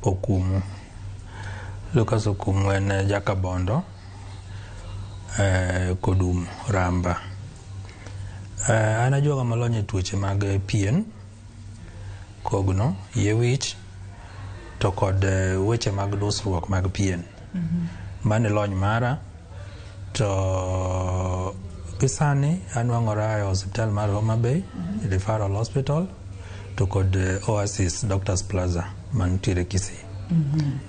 Okumu. Lucas Okumu en Jakabondo, Kodum Ramba. Ana joga malonye tuoche mag pien, kogno, yewich, to kod weche mag dusruok mag pien. Mane lony mara, to kisani anwang'ora e hospital mar Homa Bay, Referral Hospital, to kod Oasis Doctors Plaza, mantiere Kisii.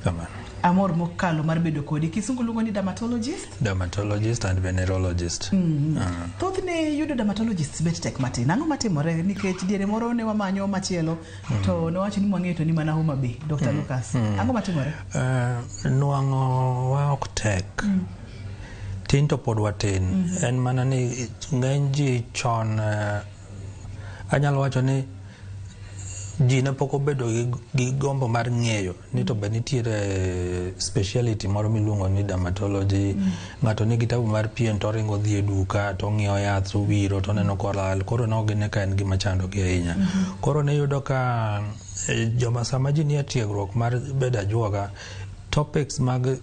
Kamano. Amor mokalo mar bedo kodi kisungu luongo ni dermatologist? Dermatologist and venerologist. Thothne yudo dermatologist bet tek matin. Ang'o matimore nikech diere moro ne wamanyo machielo to ne wacho ni mwang'eyo to ni mana Homa Bay, Dr. Lucas. Ang'o matimore? Nwang'o wa ok tek. Tin to pod watin. En mana ni ng'eny ji chon, anyalo wacho ni ji ne pok obedo gi gombo mar ng'eyo ni to be nitiere speciality moro miluongo ni dermatology. Ng'ato nigi tabu mar pien to ringo dhi e duka to ng'iewo yath to wiro to neno kolal, koro nogine ka en gima chandogi ahinya. Koro ne yudo ka joma sama ji nie tiegruok mar bedo ajuoga, topics mag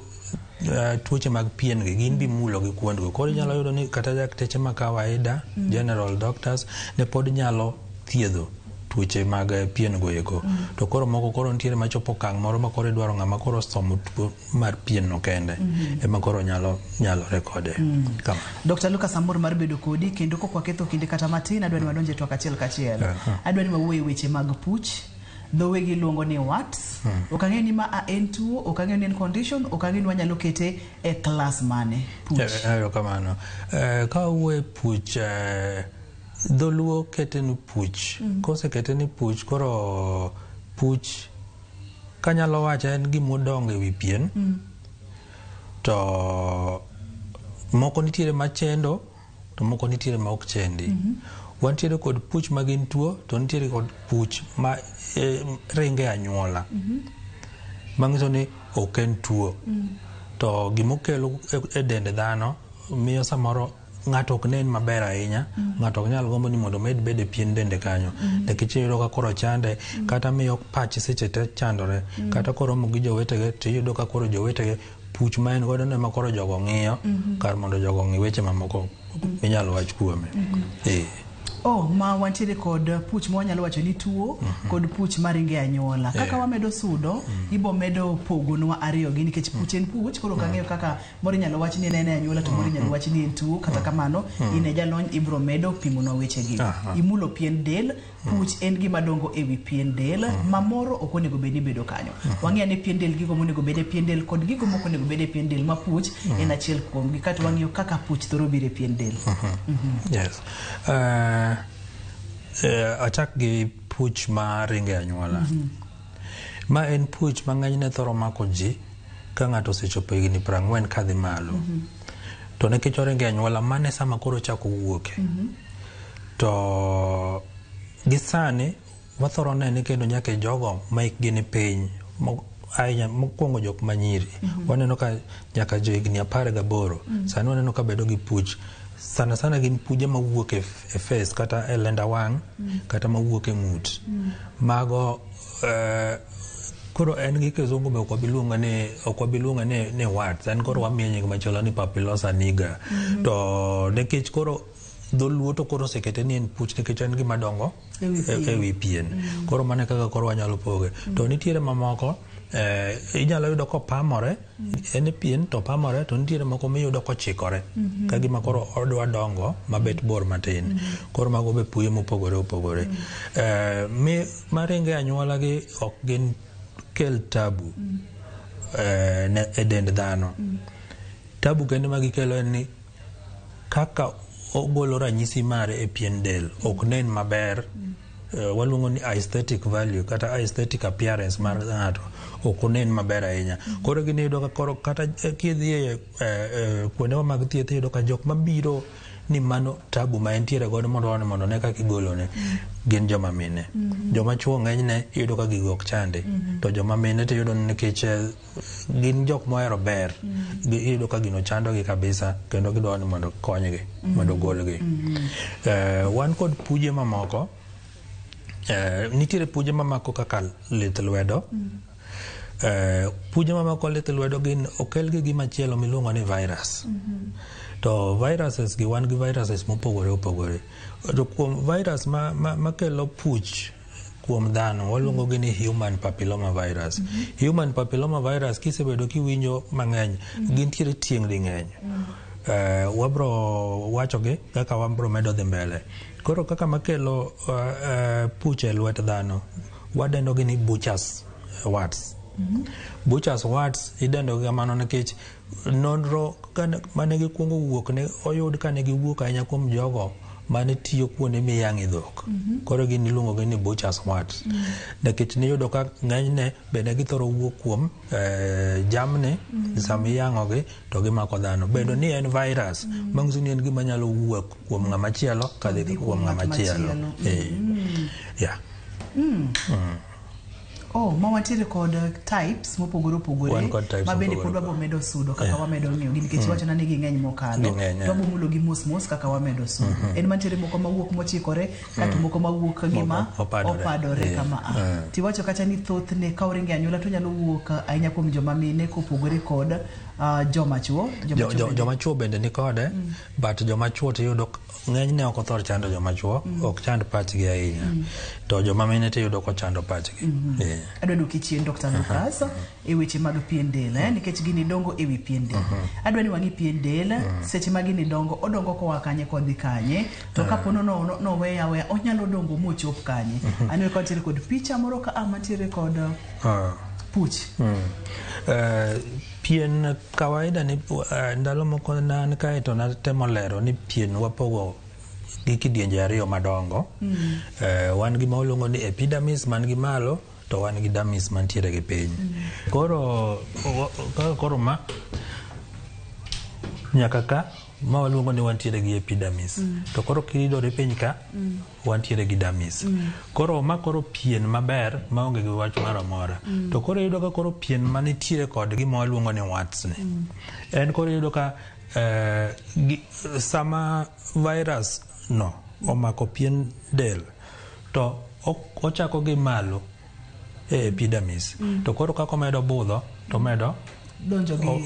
tuoche mag pien gi gin bimulo gi kuondgo. Koro nyalo yudo ni kata dakteche ma kawaida, general doctors, ne pod nyalo thiedho tuoche mag pien go eko. To koro moko koro nitiere machopo okang' moro ma koro idwaro ng'ama koro somo tuo mar pien no kende. Ema koro nyalo rekode. Kama. Dr. Lucas, amor mar bedo kodi kendo kok waketho kinde kata matin, adwa ni wadonje twak achiel kachiel. Adwa ni wawuoye weche mag puch. Dhowe gi luongo ni warts. Okang'e ni ma en tuo, okang'e ni en condition, okang'e ni wanyalo kete e class mane puch. Kamano. Ka wuoye puch, dholuo kete ni puch. Kose kete ni puch, koro puch kanyalo wacha en gimodongo e wi pien. To moko nitiere machendo, to moko nitiere ma ok chendi. Wantiere kod puch magin tuo, to nitiere kod puch ma ringe anyuola. Mang'iso ni ok en tuo. To gimokelo e dend dhano miyo samoro ng'ato ok nen maber ahinya, ng'ato ok nyal gombo ni mondo med bede pien dende kanyo. Nikech iyudo ka koro chande, kata miyo pachi seche te chandore, kata koro mo gi jowetege, to iyudo ka koro jowetege puch ma en godo ne ma koro jogo ng'iyo, kar mondo jogo ng'i weche mamoko minyalo wach kuome. Ma wantiere kod puch ma wanyalo wacho ni tuo, kod puch maringe anyuola. Kaka wamedo sudo, ibo medo pogonwa ariyogi nikech puch en puch, koro kang'eyo kaka moro nyalo wach ni en anyuola to moro nyalo wach ni en tuo, kata kamano ine jalony ibro medo pimonwa wechegi. Imulo pien del, puch en gima dongo e wi pien del, ma moro ok onego bed ni bedo kanyo. Wang'eyo ni pien del gigo monego bed e pien del kod gigo moko onego bed e pien del, ma puch en achiel kuom gi, kata wang'eyo kaka puch thoro biro e pien del. Yes. Achak gi puch ma ringe anyuola. Ma en puch ma ng'enyne thoro mako ji ka ng'ato osechopo higni 40 kadhi malo. To nikech oringe anyuola, mane sama koro chako wuoke. To gi sani wathoro nene kendo nyaka jogo ma hikgi ni piny, mokwongo jok manyiri. Waneno ka nyaka jo higni 18 sani waneno ka bedo gi puch. Sana gin puje mawuok e face, kata e lenda wang', kata mawuok e ng'ut. Mago koro en gi kizungu be ok wabiluonga ni warts. En koro wamiye nying machielo ni papilosa nigra. To nikech koro dholuo to koro osekete ni en puch nikech en gima dongo e wi pien. Koro mane kaka koro wanyalo poge. To nitiere mamoko, inyalo yudo kopamore, en pien to pamore, to nitiere moko miyudo kochikore. Ka gima koro odwa dongo mabet bor matin. Koro mago be puye mopogore opogore. Maringe anyuola gi ok gin kel tabu e dend dhano. Tabu kende magikelo en ni kaka ogolo ranyisi mare e pien del ok nen maber. Waluongo ni aesthetic value kata aesthetic appearance mar ng'ato ok onen maber ahinya. Koro giniyudo ka koro kata kidhi kuonde mag thieth iyudo ka jok mabiro ni mano tabu ma entiere godo mondo ne kaka igolone gin joma mine. Joma chuo ng'enyne iyudo ka gigo ok chande. To joma mine to iyudo nikech gin jok mohero ber, iyudo ka gino chandogi kabisa, kendo gidwaro ni mondo konygi, mondo golgi. Wan kod puje mamoko. Nitiere puje mamako kaka lith lwedo, Puje mamako lith lwedo gin okel gi gima chielo miluongo ni virus. To viruses gi wan gi viruses mopogore opogore. To kuom virus makelo puch kuom dhano waluongo gi ni human papilloma virus. Human papilloma virus kisebedo kiwinjo mang'eny gintiere tieng' di ng'eny. Wabro wacho gi kaka wabro medo dhi mbele. Koro kaka makelo puch e lwet dhano wadendo gi ni Busch's warts. Busch's warts idendo gi kamano nikech nonro mane gikuongo wuok ne oyud kane giwuok ahinya kuom jogo mane tiyo kuonde miyang'e dhok. Koro gin iluongo gi ni Busch's warts. Nikech niyudo ka ng'enyne bende githoro wuok kuom jamni sama iyang'ogi to gimako dhano. Bedo ni en virus manyiso ni en gima nyalo wuok kuom ng'ama chielo kadhi kuom ng'ama chielo. Ma wantiere kod types mopogore opogore ma bende pod wabo medo sudo kaka wamedo ng'iyo gi nikech wacho ni ging'eny mokalo to wabo mulo gi mos kaka wamedo sudo. En mantiere moko mawuok mochikore kata moko mawuok gima opadore kama ti wacho kacha ni thoth ne ka oringe anyuola to nyalo wuok ahinya kuom joma mine kopogore kod joma chuo bende ni kode but joma chuo to yudo ng'enyne ok othor chando joma chuo ok chand pachgi ahinya to joma mine to yudo ko chando pachgi. Adwa duki chien Dr. Lucas e weche mag pien del nikech gini dongo e wi pien del. Adwa ni wangi pien del seche mag gini dongo odongo ko wakanye kodhi kanye to kapono no weya onyalo dongo mochop kanye. Anwe ko tiere kod picha moro ka amantiere kod puch. Pien kawaida ni ndalo moko nan kae to natemo lero ni pien wapogo gi kidienje ariyo madongo. Wan gi ma oluongo ni epidermis man gi malo to wan gi dermis mantiere gi piny. Koro ma nyaka ka ma waluongo ni wantiere gi epidermis to koro kiridore piny ka wantiere gi dermis. Koro pien maber maonge gi wach moro amora. To koro yudo ka koro pien manitiere kod gima waluongo ni warts ni en koro yudo ka sama virus no omako pien del to ochako gi malo epidermis to koro kako medo budho to medo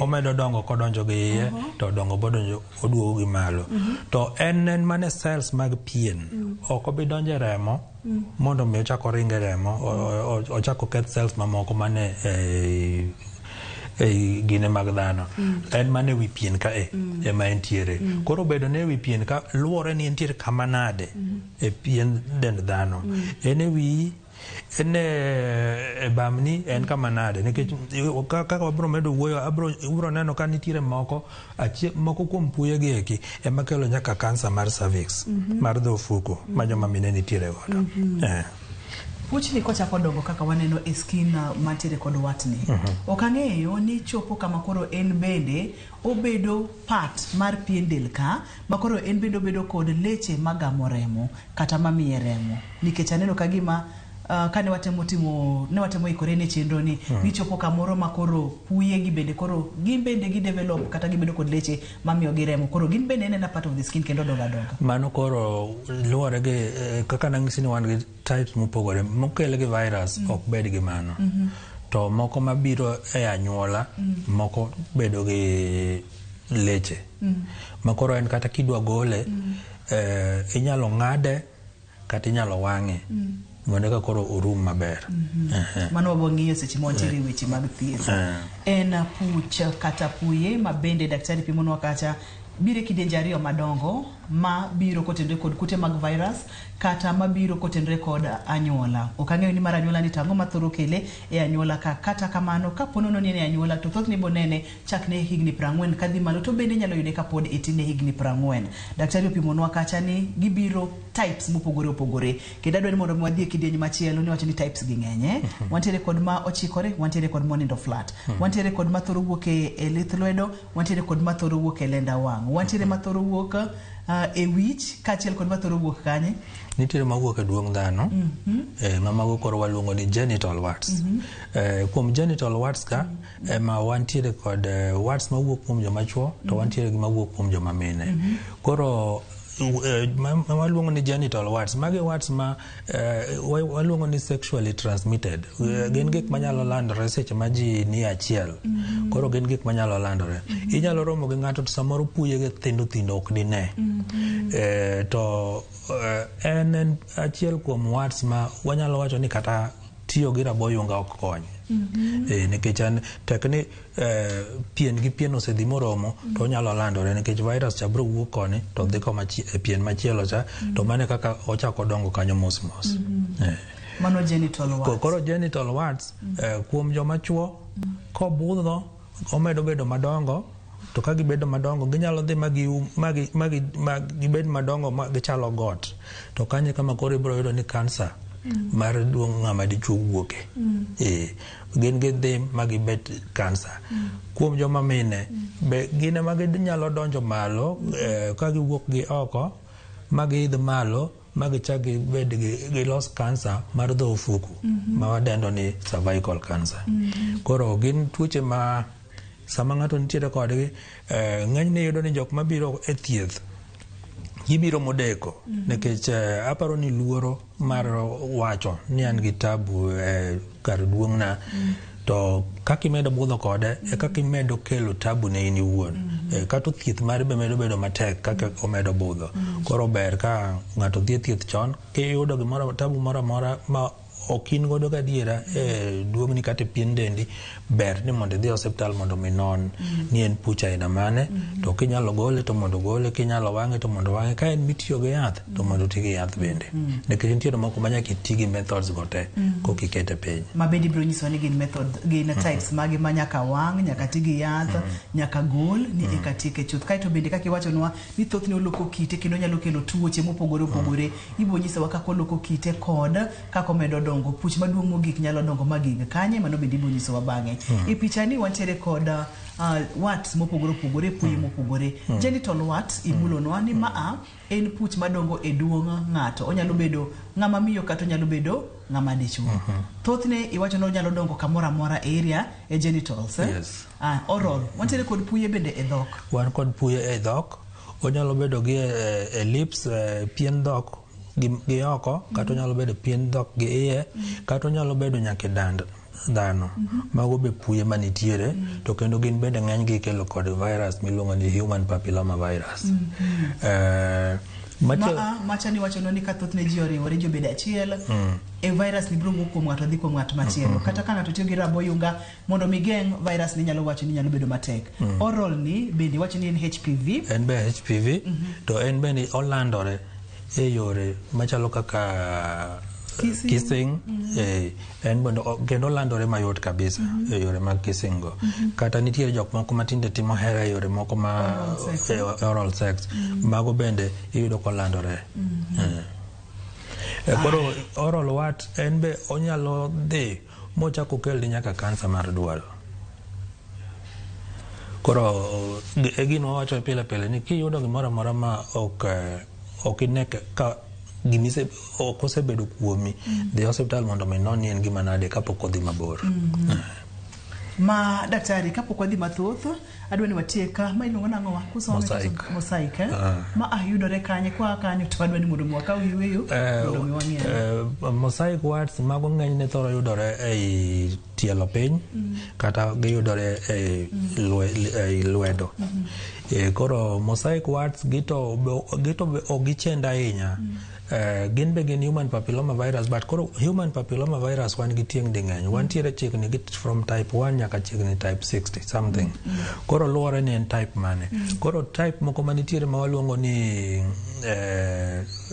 omedo dongo kodonjo gi iye to dongo bodonjo oduogo gi malo to en mane cells mag pien ok obi donjo remo mondo mi ochako ringe remo ochako keth cells mamoko mane gine mag dhano en mane wi pien ka ema entiere. Koro bedo ne wi pien ka luore ni entiere kama nade e pien dend dhano en wi en bamni en kama nade nikech kaka wabro medo wuoyo ubro neno ka nitiere moko kuom puye gi eki ema kelo nyaka kansa mar cervix mar dhofuko ma joma mine nitiere godo. Puch ni kocha kodongo kaka waneno e skin mantiere kod watni. Ok ang'eyo ni chopo kama koro en bende obedo part mar pien del ka makoro en bende obedo kod leche magamo remo kata mamiye remo nikech aneno ka gima kane watemo ikore ne chenro ni chopo kamoro makoro puye gi bende koro gin bende gi develop kata gibedo kod leche mamiyo gi remo koro gin bende en part of the skin kendo donga. Mano koro luore gi kaka nang'isi ni wan gi types mopogore mokele gi virus ok bed gi mano to moko mabiro e anyuola moko bedo gi leche makoro en kata kidwa gole inyalo ng'ade kata inyalo wang'e mondo ka koro orum maber. Mano wabo ng'iyo seche montiere weche mag thieth. En puch kata puye ma bende daktari pimonwa kacha bire kidienje ariyo madongo ma biro kotenre kod kute mag virus kata ma biro kotenre kod anyuola. Ok ang'eyo ni mar anyuola ni tango mathoro kele e anyuola kata kamano kapono ni e anyuola to thoth ni bonene chakne higni 40 kadhi malo to bende nyalo yude ka pod itine higni 40. Daktari opimonwa kacha ni gibiro types mopogore opogore kendo adwani mondo mwadhi e kidienje machielo ni wacho ni types gi ng'enye. Wantiere kod ma ochikore, wantiere kod monindo flat, wantiere kod mathoro wuok e lith lwedo, wantiere kod mathoro wuok e lenda wang', wantiere mathoro wuok e wich kachiel kod mathoro wuok kanye nitiere mawuok e duong' dhano mamago koro waluongo ni genital warts. Kuom genital warts ka ma wantiere kod warts mawuok kuom joma chuo to wantiere gi mawuok kuom joma mine. Koro waluongo ni genital warts. Magi warts ma waluongo ni sexually transmitted. Gin gik manyalo landore seche ma ji ni achiel. Koro gin gik manyalo landore. Inyalo romo gi ng'ato to samoro puye ge thindo ok dine. To en achiel kuom warts ma wanyalo wacho ni kata tiyo gi raboyunga ok kony. Nikech an tekni pien gi pien osedhi moromo to nyalo landore nikech virus cha bro wuok koni to dhi koma pien machielo cha to mane kaka ochako dongo kanyo mos. Mano genital warts. Koro genital warts kuom joma chuo kobudho omedo bedo madongo to ka gibedo madongo ginyalo dhi magibed madongo magichalo got to kanye kama koro ibro yudo ni kansa mar duong' ng'ama dichuo wuoke. Gin gidhi magibet kansa. Kuom joma mine be gine maginyalo donjo malo ka giwuok gi oko magiidh malo magichak gibed gilos kansa mar dho ofuku ma wadendo ni cervical cancer. Koro gin tuoche ma sama ng'ato nitiere kodgi ng'enyne yudo ni jok mabiro e thieth gibiro modeko nikech aparo ni luoro mar wacho ni an gi tabu kar duong'na to kaka imedo budho kode kaka imedo kelo tabu ne in iwuon kata thieth mare be medo bedo matek kaka omedo budho. Koro ber ka ng'ato dhi thieth chon kiyudo gimoro tabu moro ma okin godo gadiera duogni kata pien dendi ber ni mondo dhi hospital mondo minon ni en pucha ina mane to kinyalo gole to mondo gole, kinyalo wang'e to mondo wang'e, ka en mitiyo gi yath to mondo ti gi yath bende nikech nitiere moko manyaka iti gi methods go te kokikete piny ma bende biro nyiso ni gin types magi ma nyaka wang', nyaka ti gi yath, nyaka gol ni eka tieke chuth. Kaito bende kaka iwachonwa ni thothne oloko kite kendo nyalo kelo tuoche mopogore opogore. Ibo nyisowa kaka oloko kite kod kaka omedo dongo puch maduong' mogik nyalo dongo magik kanye, mano bende ibo nyisowa bang'e. E picha ni wantiere kod warts mopogore opogore, puye mopogore. Genital warts imulonwa ni maa en puch madongo e duong' ng'ato. Onyalo bedo ng'ama miyo kata onyalo bedo ng'ama dichuo. Thothne iwacho ni onyalo dongo kamoro amora area e genitals. Yes. Oral. Wantiere kod puye bende e dhok. Wan kod puye e dhok. Onyalo bedo gi e lips, pien dhok gi oko, kata onyalo bedo pien dhok gi iye, kata onyalo bedo nyaka dand dhano. Mago be puye manitiere to kendo gin bende ng'eny gi kelo kod virus miluongo ni human papilloma virus. Machani wacho ni ka thothne ji oriwore jo bedo achiel e virus ni biro wuok kuom ng'ato dhi kuom ng'at machielo. Kata ka ng'ato tiyo gi raboyunga mondo migeng' virus ni nyalo wacho ni nyalo bedo matek. Oral ni bende wacho ni en HPV. En be HPV to en bende olandore e yore machalo kaka kissing. En bendo kendo landore mayot kabisa e yore mag kissing go. Kata nitiere jok moko matinde timo hera e yore moko ma oral sex. Mago bende iyudo ko landore. Koro oral wart en be onyalo dhi mochako kelni nyaka kansa mar duol. Koro e gino wacho pile pile ni kiyudo gimoro amora ma ok ineke ka gimise okosebedo kuomi dhi hospital mondo minoni en gima nade kapok odhi mabor. Ma daktari kapok wadhi mathoth adwa ni watieka ma iluongo nang'o wa kusome mosaic ma ayudore kanye kwa kanyo to adwa ni mondo mwaka wiweyo mondo miwang'e. Mosaic warts mago ng'enyne thoro yudore ei tielo piny kata giyudore ei lwedo. Koro mosaic warts gito ogichenda ahinya. Gin be gin human papilloma virus, but koro human papilloma virus wan gi tieng' ding'eny. Wantiere chiegni get from type 1 nyaka chiegni type 60 something. Koro luore ni en type mane. Koro type moko manitiere ma waluongo ni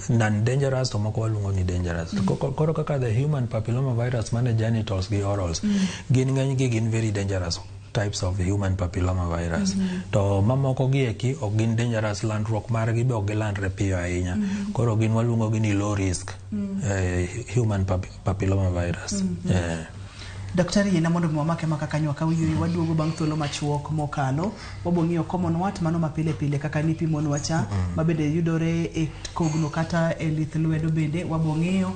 non-dangerous to moko waluongo ni dangerous. Koro kaka the human papilloma virus mane genitals gi orals, gin ng'eny gi gin very dangerous types of human papilloma virus. To mamoko gi eki ok gin dangerous, landruok margi be ok gilandre piyo ahinya. Koro gin waluongo gi ni low risk human papilloma virus. Daktari yena mondo mwamake makakanyo kawiyo waduogo bang' thuolo machuok mokalo wabong'iyo common wat mano mapile pile kaka nipi monwacha mabende yudore e kogno kata e lith lwedo bende wabong'iyo.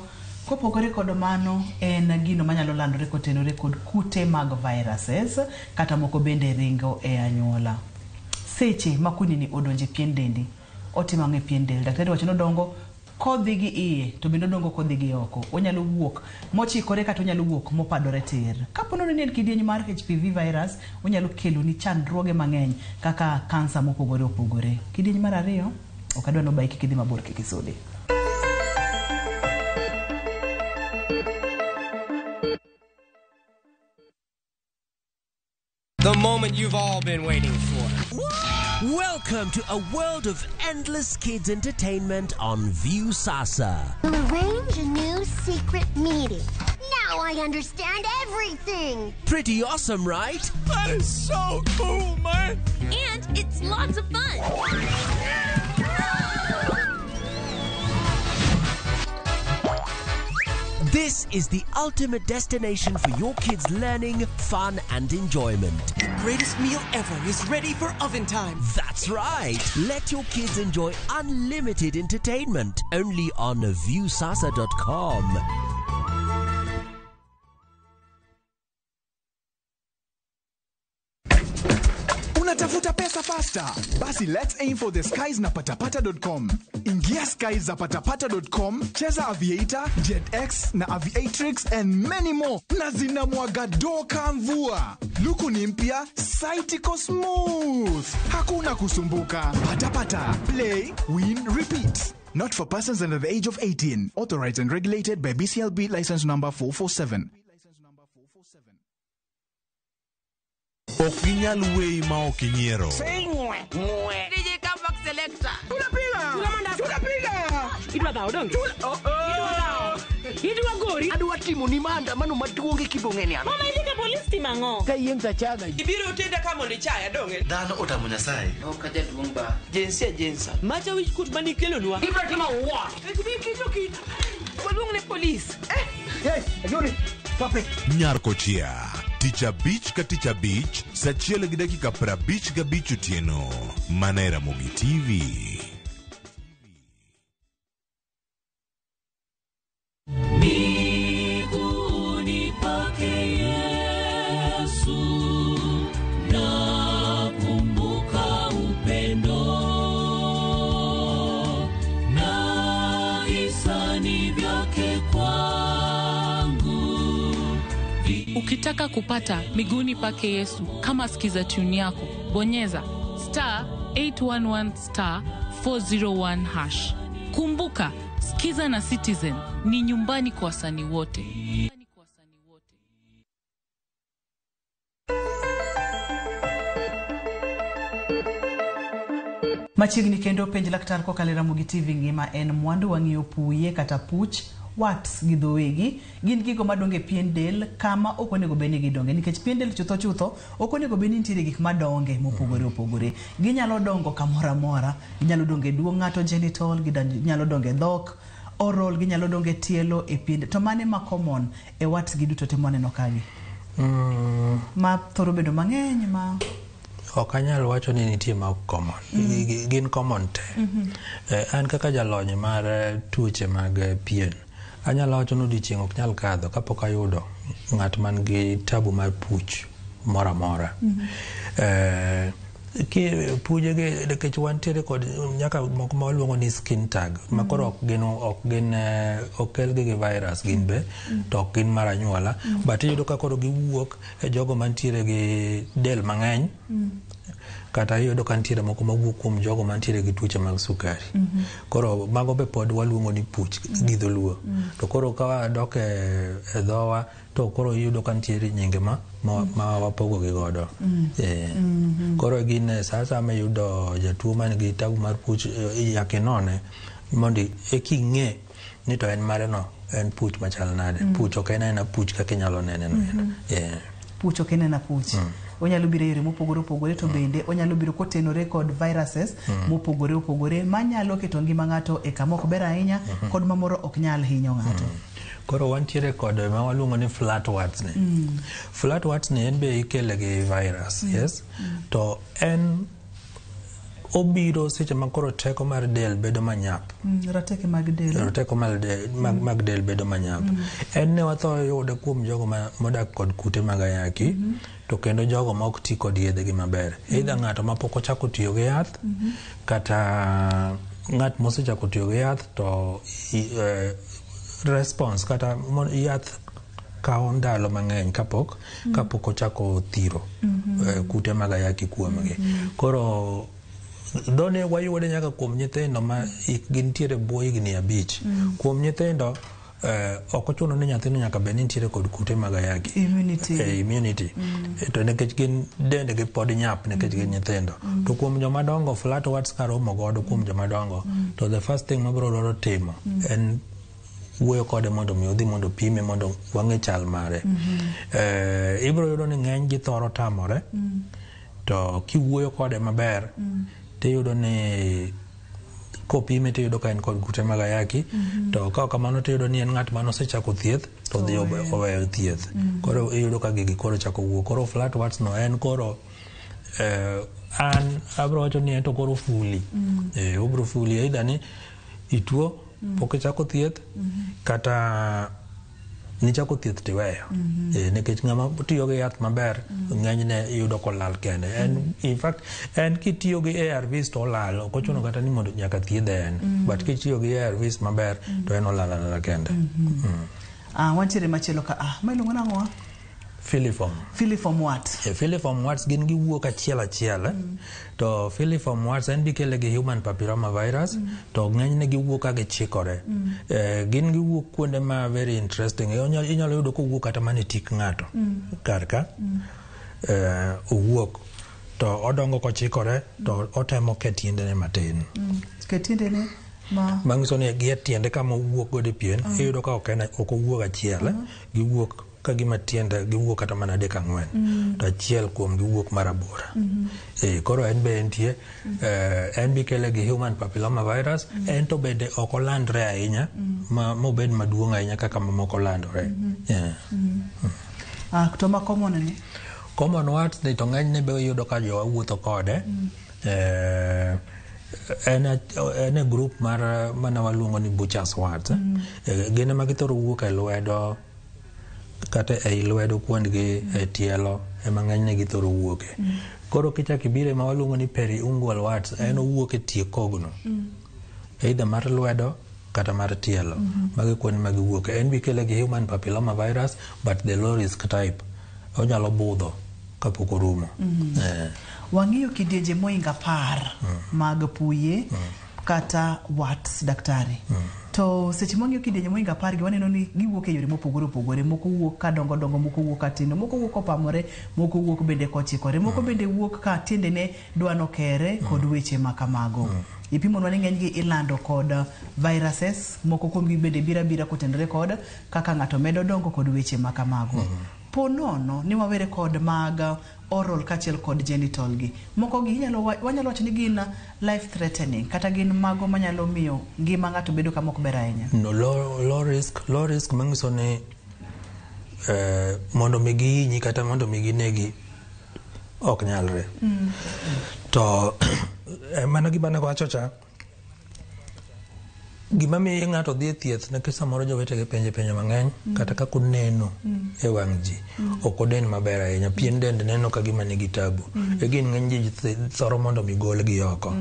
Kopogore kod mano en gino manyalo landore kotenore kod kute mag viruses kata moko bende ringo e anyuola. Seche makuni ni odonje pien dendi otimo ang'e pien del. Daktari wacho nodongo kodhi gi iye to bende odongo kodhi gi oko. Onyalo wuok mochikore kata onyalo wuok mopadore tir. Kapono ni en kidieny mar HPV virus, onyalo kelo ni chandruoge mang'eny kaka kansa mopogore opogore. Kidieny mar 2 ok adwa nobaiki kidhi mabor kikisudi. The moment you've all been waiting for. Welcome to a world of endless kids entertainment on Viusasa. We'll arrange a new secret meeting. Now I understand everything. Pretty awesome, right? That is so cool, man. And it's lots of fun. This is the ultimate destination for your kids' learning, fun, and enjoyment. The greatest meal ever is ready for oven time. That's right. Let your kids enjoy unlimited entertainment only on viusasa.com. Unatafuta pesa faster? Basi let's aim for the skies na patapata.com. Ingia skies za patapata.com, cheza Aviator, JetX na Aviatrix and many more. Na zinamwaga doka mvua. Luku ni mpya, site iko smooth. Hakuna kusumbuka. Patapata. Play, win, repeat. Not for persons under the age of 18. Authorized and regulated by BCLB license number 447. Okinyal wei ma okinyiero. DJ Comeback Selector. Tunapiga. Idwa dhao donge. Idwa gori. Adwa timo ni maandamano maduong' kibong'eni ano. Mama ilika polisi timango. Ka yieng' tachaga. Ibiro utenda kama ni chaya donge. Dhano otamo Nyasaye. Ok jaduong' ba. Jensa. Macha wich kut mani kelonwa. Ibiro timo what? Kicho. Waluong ne polisi. Yes, ajuri. Pape. Nyarko chia. Ticha Beach ka Ticha Beach, sachiel gi dakika 55 otieno. Manera Mugi TV. Miguuni pake Yesu, nakumbuka upendo na hisani vyake kwangu. Ukitaka kupata miguuni pake Yesu, kama sikiza tune yako, bonyeza *811*401#. Kumbuka, Skiza na Citizen ni nyumbani kwa wasanii wote. Machiegni kendo penj laktar kokalo Ramogi TV ngima en mwandu wang'iyo puye kata puch wats gi dhowegi gin gigo madonge pien del kama ok onego beni gidonge nikech pien del chutho ok onego beni nitiere gik madonge mopogore opogore. Ginyalo dongo kamora mora, ginyalo donge duong' ng'ato genital, ginyalo donge dhok, oral, ginyalo donge tielo e pien. To mane ma common e wats gi duto temo neno kagi? Ma thoro bedo mang'eny ma ok anyal wacho ni nitie ma common. Gin common te. An kaka jalony mar tuoche mag pien, anyalo wacho ni odiochieng' ok nyal kadho kapok ayudo ng'at man gi tabu mar puch mora mora. Puje ge nikech wantiere kod nyaka moko ma waluongo ni skin tag makoro ok gin okel gi virus gin be to ok gin mar anyuola, but iyudo ka koro giwuok e jogo mantiere gi del mang'eny, kata iyudo ka nitiere moko mawuok kuom jogo mantiere gi tuoche mag sukari. Koro mago be pod waluongo ni puch gi dholuo. To koro ka wadok e dhowa to koro iyudo ka nitiere nyinge ma wapogo gi godo. Koro gin sasa ma yudo jatuo man gi tabu mar puch yake none mondi eking'e ni to en mare no en puch machal nade. Puch ok en puch kaka inyalo nene no. Puch ok en puch. Onyalo biro yore mopogore opogore, to bende onyalo biro kotenore kod viruses mopogore opogore manyalo keto ngima ng'ato e kama ok ber ahinya kod mamoro ok nyal hinyo ng'ato. Koro wantiere kod ma waluongo ni flat warts ne. Flat warts ne en be ikele gi virus, yes. To en obiro seche makoro teko mar del bedo manyap. Rateke mag del. Rateko mag del bedo manyap. En ne watho yude kuom jogo modak kod kute mag ayaki, to kendo jogo ma ok ti kod yedhe gi maber. Either ng'ato ma pok ochako tiyo gi yath, kata ng'at mosechako tiyo gi yath to response kata yath kawo ndalo mang'eny kapok ochako thiro kute mag ayaki kuomgi. Koro done wayude nyaka kuom nyithindo ma ikgi nitiere bwo higni 5. Kuom nyithindo ok ochuno ni nyathino nyaka bed ni nitiere kod kute mag ayaki. Immunity. To nekech gin dendgi pod nyap nekech gin nyithindo. To kuom jomadongo flat warts karomo godo kuom jomadongo, to the first thing mabiro dwaro timo en wuoyo kode mondo mi odhi mondo pime mondo wang'e chal mare. Ibiro yudo ni ng'eny gi thoro tamore, to kiwuoyo kode maber tiyudo ni kopime tiyudo ka en kod kute mag ayaki, to ka kamano tiyudo ni en ng'at ma nosechako thieth to dhi oweyo thieth. Koro iyudo ka gigi koro chako wuok. Koro flat warts no en koro an abro wacho ni en to koro fuli. Obro fuli either ni ituo pok ichako thieth kata nichako thieth tiweyo. Nikech ng'ama tiyo gi yath maber ng'enyne iyudo kolal kende. In fact en kitiyo gi ARVs to olal, ok ochuno kata ni mondo nyaka thiedhe en, but kitiyo gi ARVs maber to en olal kende. Wantiere machielo ka mailuongo nang'o? Filiform warts. Filiform warts gin giwuok achiel. To filiform warts en bikele gi human papilloma virus, to ng'enyne giwuok ka gichikore. Gin giwuok kuonde ma very interesting. Inyalo yudo kowuok kata mana tik ng'ato karka owuok to odongo kochikore to otemo ke tiendene matin. Ke tiendene manyiso ni gi tiende kama owuok godo pien, iyudo ka ok owuok achiel, giwuok ka gima tiende giwuok kata mana 3-4, to achiel kuom giwuok marabora. Koro en be entie, en bikele gi human papilloma virus, en to bende ok olandre ahinya, mobed maduong' ahinya kaka mamoko landore. To ma common ni? Common warts ni to ng'enyne be iyudo ka jowa wuotho kode. En a group mar mana waluongo ni butcher's warts. Gin ema githoro wuok e lwedo kata ei lwedo kuondgi e tielo ema ng'enyne githoro wuoke. Koro kichako ibiro ma waluongo ni periungual warts, en owuok e tie kogno, either mar lwedo kata mar tielo. Magi kuonde ma giwuoke. En bikele gi human papilloma virus, but the low risk type. Onyalo budho kapok orumo. Wang'iyo kidienje moinga 10 mag puye kata warts, daktari. To seche mong'iyo kidienje moinga 10 gi waneno ni giwuok e yore mopogore opogore. Moko wuok ka dongo, moko wuok ka tindo, moko wuok opamore, moko wuok bende kochikore, moko bende wuok ka tiendene dwano kere kod weche makamago. Ipimonwa ni ng'eny gi ilando kod viruses, moko kuomgi bende bira kotenore kod kaka ng'ato medo dongo kod weche makamago. Ponono ni wawere kod mag oral kachiel kod genital gi. Moko gi wanyalo wacho ni gin life threatening kata gin mago manyalo miyo ngima ng'ato bedo kama ok ber ahinya. No, low risk manyiso ni mondo mi gihinyi kata mondo mi ginegi ok nyalre. To mana gima ne wacho cha, gima miyo ng'ato dhi e thieth nikech samoro jowetegi penjo mang'eny kata kaka oneno e wang' ji ok oden maber ahinya, pien dend neno ka gima nigi tabu. Gin ng'eny ji thoro mondo mi gol gi oko.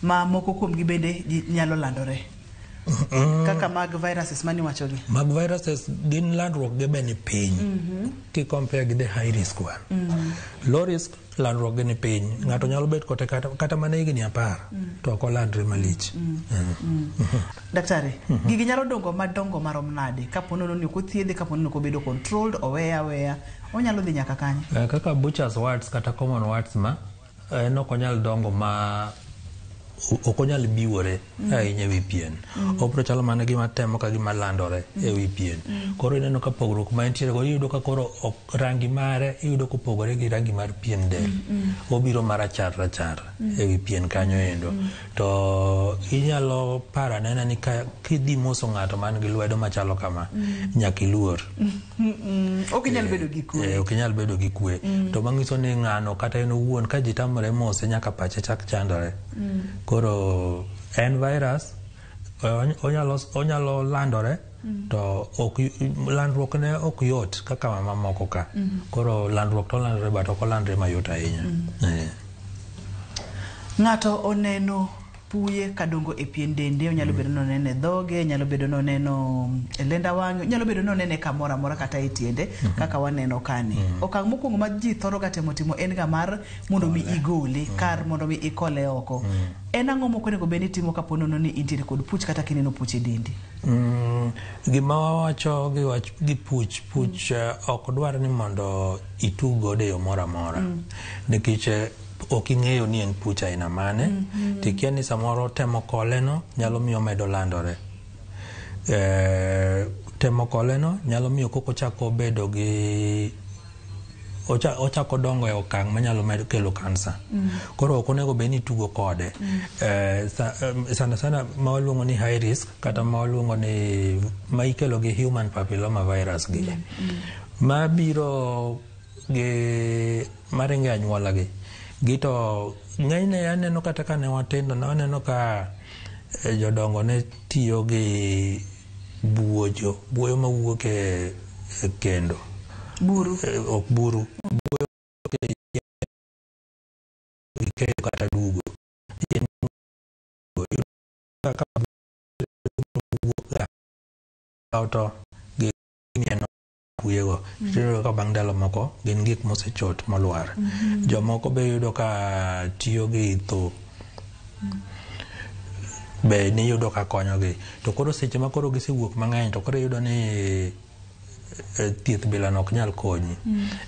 Ma moko kuomgi bende nyalo landore kaka mag viruses mani wachogi. Mag viruses gin landruok gi be ni piny ki compare gi the high risk one. Low risk landruok gi ni piny, ng'ato nyalo bet kote kata mana higni 10 to ok olandre malich. Daktari, gigi nyalo dongo marom nade kapo nono ni kothiedhe, kapo nono ko bedo controlled, oweya onyalo dhi nyaka kanye? Kaka butcher's warts kata common warts ma en ok onyal dongo ma okonyal biwore ahinya ewi pien. Obro chalo mana gima temo ka gima landore ewi pien. Koro ineno ka pogruok ma entiere go, iyudo ka koro rangi mare iyudo kopogore gi rangi mar pien del. Obiro marachar ewi pien kanyo endo. To inyalo para nena ni kidhi moso ng'ato man gi lwedo machalo kama, nyaka iluor. Okinyal bedo gi kwe. Okinyal bedo gi kwe. To mangiso ni ng'ano kata en owuon ka ji tamore mose nyaka pache chak chandore. Koro en virus, onyalo landore, to landruok ne ok yot kaka mamoko ka. Koro landruok to landore but ok olandre mayot ahinya. Ng'ato oneno puye kadongo e pien dende, onyalo bedo no nene dhoge, nyalo bedo no neno e lenda wang'e, nyalo bedo no nene kamora mora kata e tiende kaka waneno kani. Okang' mokwongo ma ji thoro ga timo en ga mar mondo mi igole kar mondo mi ikole oko. En ang'o mokonego bed ni timo kapo nono ni intiere kod puch kata kineno puch e dendi? Gima wawacho gi puch ok dwar ni mondo itug godo e yo mora mora. Nikech ok ing'eyo ni en puch aina mane, tikia ni samoro temo koleno nyalo miyo medo landore. Temo koleno nyalo miyo koko chako bedo gi ochako dongo e okang' manyalo medo kelo kansa. Koro ok onego bed ni tugo kode. Sana ma waluongo ni high risk kata ma waluongo ni ma ikelo gi human papilloma virus gi. Ma biro gi maringe anyuola gi. Gito ng'enyne aneno kata ka ne watindo ne aneno ka jodongo ne tiyo gi buoyo mawuok e kendo. Buru. Ok buru. Buoyo ke kata dugo. Kaka auto gi mieno puyego. Tiro ka bang' ndalo moko gin gik mosechot molwar. Jomoko be yudo ka tiyo gi tho. Be ni yudo ka konyogi. To koro seche ma koro gisewuok mang'eny to koro yudo ni thieth bila nok nyal konyi.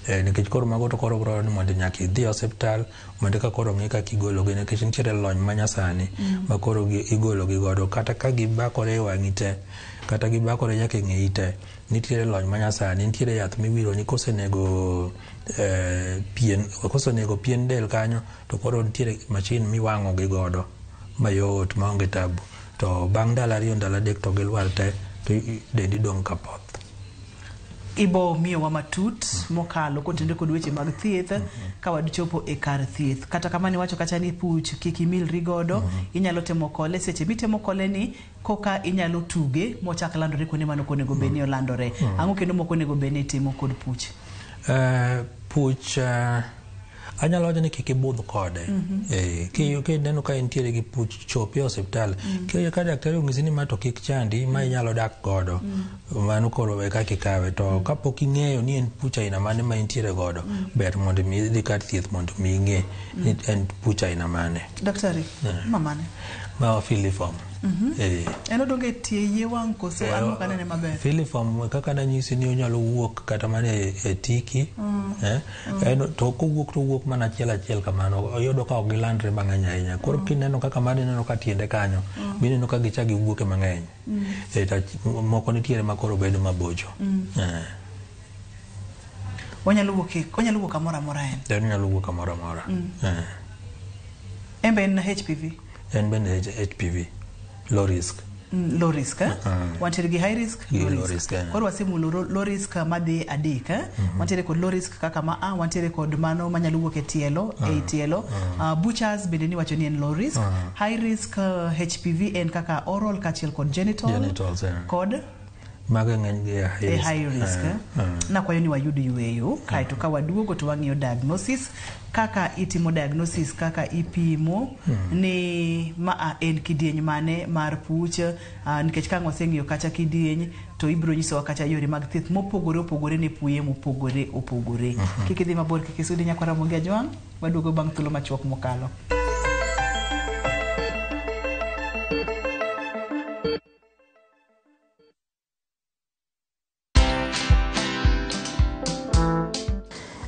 Nikech koro mago to koro bro ni mondo nyaka idhi osiptal mondo ka koro ng'i kaka igologi, nikech nitiere lony manyasani ma koro igologi godo kata ka gibakore e wang'i te kata gibakore nyaka e ng'eyi te. Nitiere lony manyasani, nitiere yath miwiro ni kosenego pien del kanyo to koro nitiere mashin miwang'o gi godo mayot maonge tabu. To bang' ndalo 2 ndalo 3 to gilwar te to dendi dong' kapoth. Ibo miyo wa matut mokalo kotende kod weche mag thieth ka wadchopo e kar thieth. Kata kama ni wacho kacha ni puch kikimil rigodo, inyalo temo kole seche mitemo kole ni koka inyalo tuge mochak landore kuonde mano konego bed ni olandore. Ang'o kendo moko nego bed ni timo kod puch? Puch anyalo wacho ni kik ibudh kode. Kineno ka entiere gi puch chopi e osiptal, ka daktari ong'isi ni ma to kik chandi, ma inyalo dak godo, mano koro kaka ikawe. To kapok ing'eyo ni en puch aina mane ma entiere godo, ber mondo mi idhi kar thieth mondo mi ing'e ni en puch aina mane. Daktari, mamane? Ma filiform. En odonge tie yie wang' koso ango kanene maber? Filiform kaka nanyisi ni onyalo wuok kata mana e tiki. To kowuok to wuok mana achiel kamano, oyudo ka ok gilandre mang'eny ahinya. Koro kineno kaka mane neno ka tiende kanyo, bineno ka gicha giwuok mang'eny. Moko nitiere ma koro bedo mabocho. Onyalo wuok kamora mora en? Onyalo wuok kamora mora. En ben HPV? En bende HPV. Low risk. Low risk, wantiere gi high risk? Low risk. Koro wasimulo low risk madhi adek, wantiere kod low risk kaka ma wantiere kod mano manyalo wuok e tielo, Butchers bende ni wacho ni en low risk. High risk HPV en kaka oral kachiel kod genital. Kod maga ng'eny gi high risk. Na kwayo ni wayud yueyo, kaito ka waduogo to wang'iyo diagnosis, kaka itimo diagnosis, kaka ipimo ni ma en kidieny mane mar puch, nikech ka waseng'iyo kacha kidieny to ibiro nyisowa kacha yore mag thieth mopogore ne puye mopogore. Kik idhi mabor, kik isudi nyakwara monge ajwang', waduogo bang' thuolo machuok mokalo.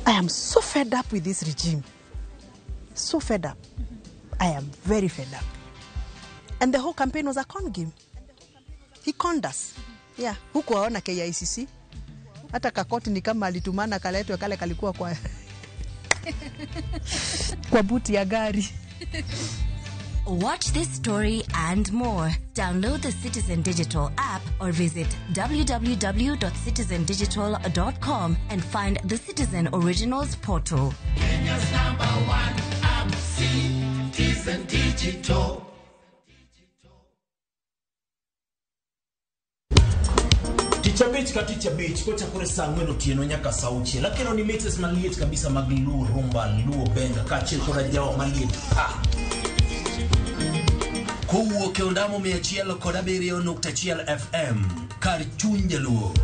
I am so fed up with this regime. So fed up. I am very fed up. And the whole campaign was a con game. He conned us. Yeah, huko waona KICC. Hata kakoti ni kama alitumana kaletwe kale kalikuwa kwa kwa buti ya gari. Watch this story and more. Download the Citizen Digital app or visit www.citizendigital.com and find the Citizen Originals portal. Kenya's #1 app, Citizen Digital. Teacher Beach kocha kure saa ngweno tieno nyaka sauchi lakini ni mixes maliet kabisa maglu rumba luo benga kachil kora jao maliet kuwo ke ondamo 107.1 FM kar chunje luo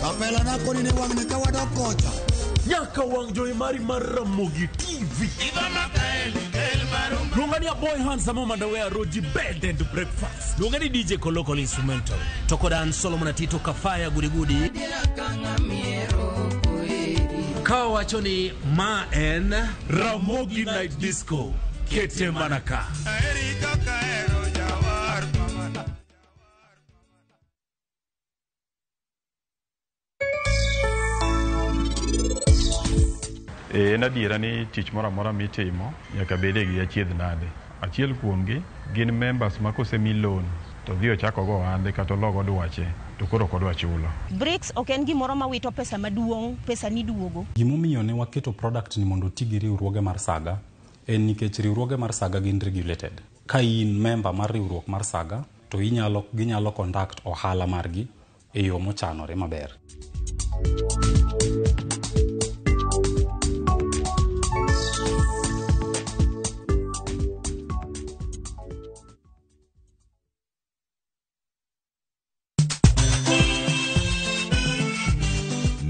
apela nako ni wangne ka wadokocha nyaka wang joy mari Ramogi TV Lungani a boy handsome underwear roji bed and breakfast. Lungani DJ Kolokol instrumental. Tokodan Solomon Atito Kafaya gudi. Kawachoni Ma en Ramogi Night Disco. Kete Manaka. En adiera ni tich moro amora mitimo nyaka bede gi achiedh nade. Achiel kuomgi gin members ma kosemi loan to dhi ochako go ohande kata logo dwache to koro kodwa chulo. BRICS ok en gimoro ma wito pesa maduong', pesa ni duogo. Gimomiyo ne waketo product ni mondo tigi riwruoge mar Saga en nikech riwruoge mar Saga gin regulated. Ka in member mar riwruok mar Saga to ginyalo conduct ohala margi e yo mochanore maber.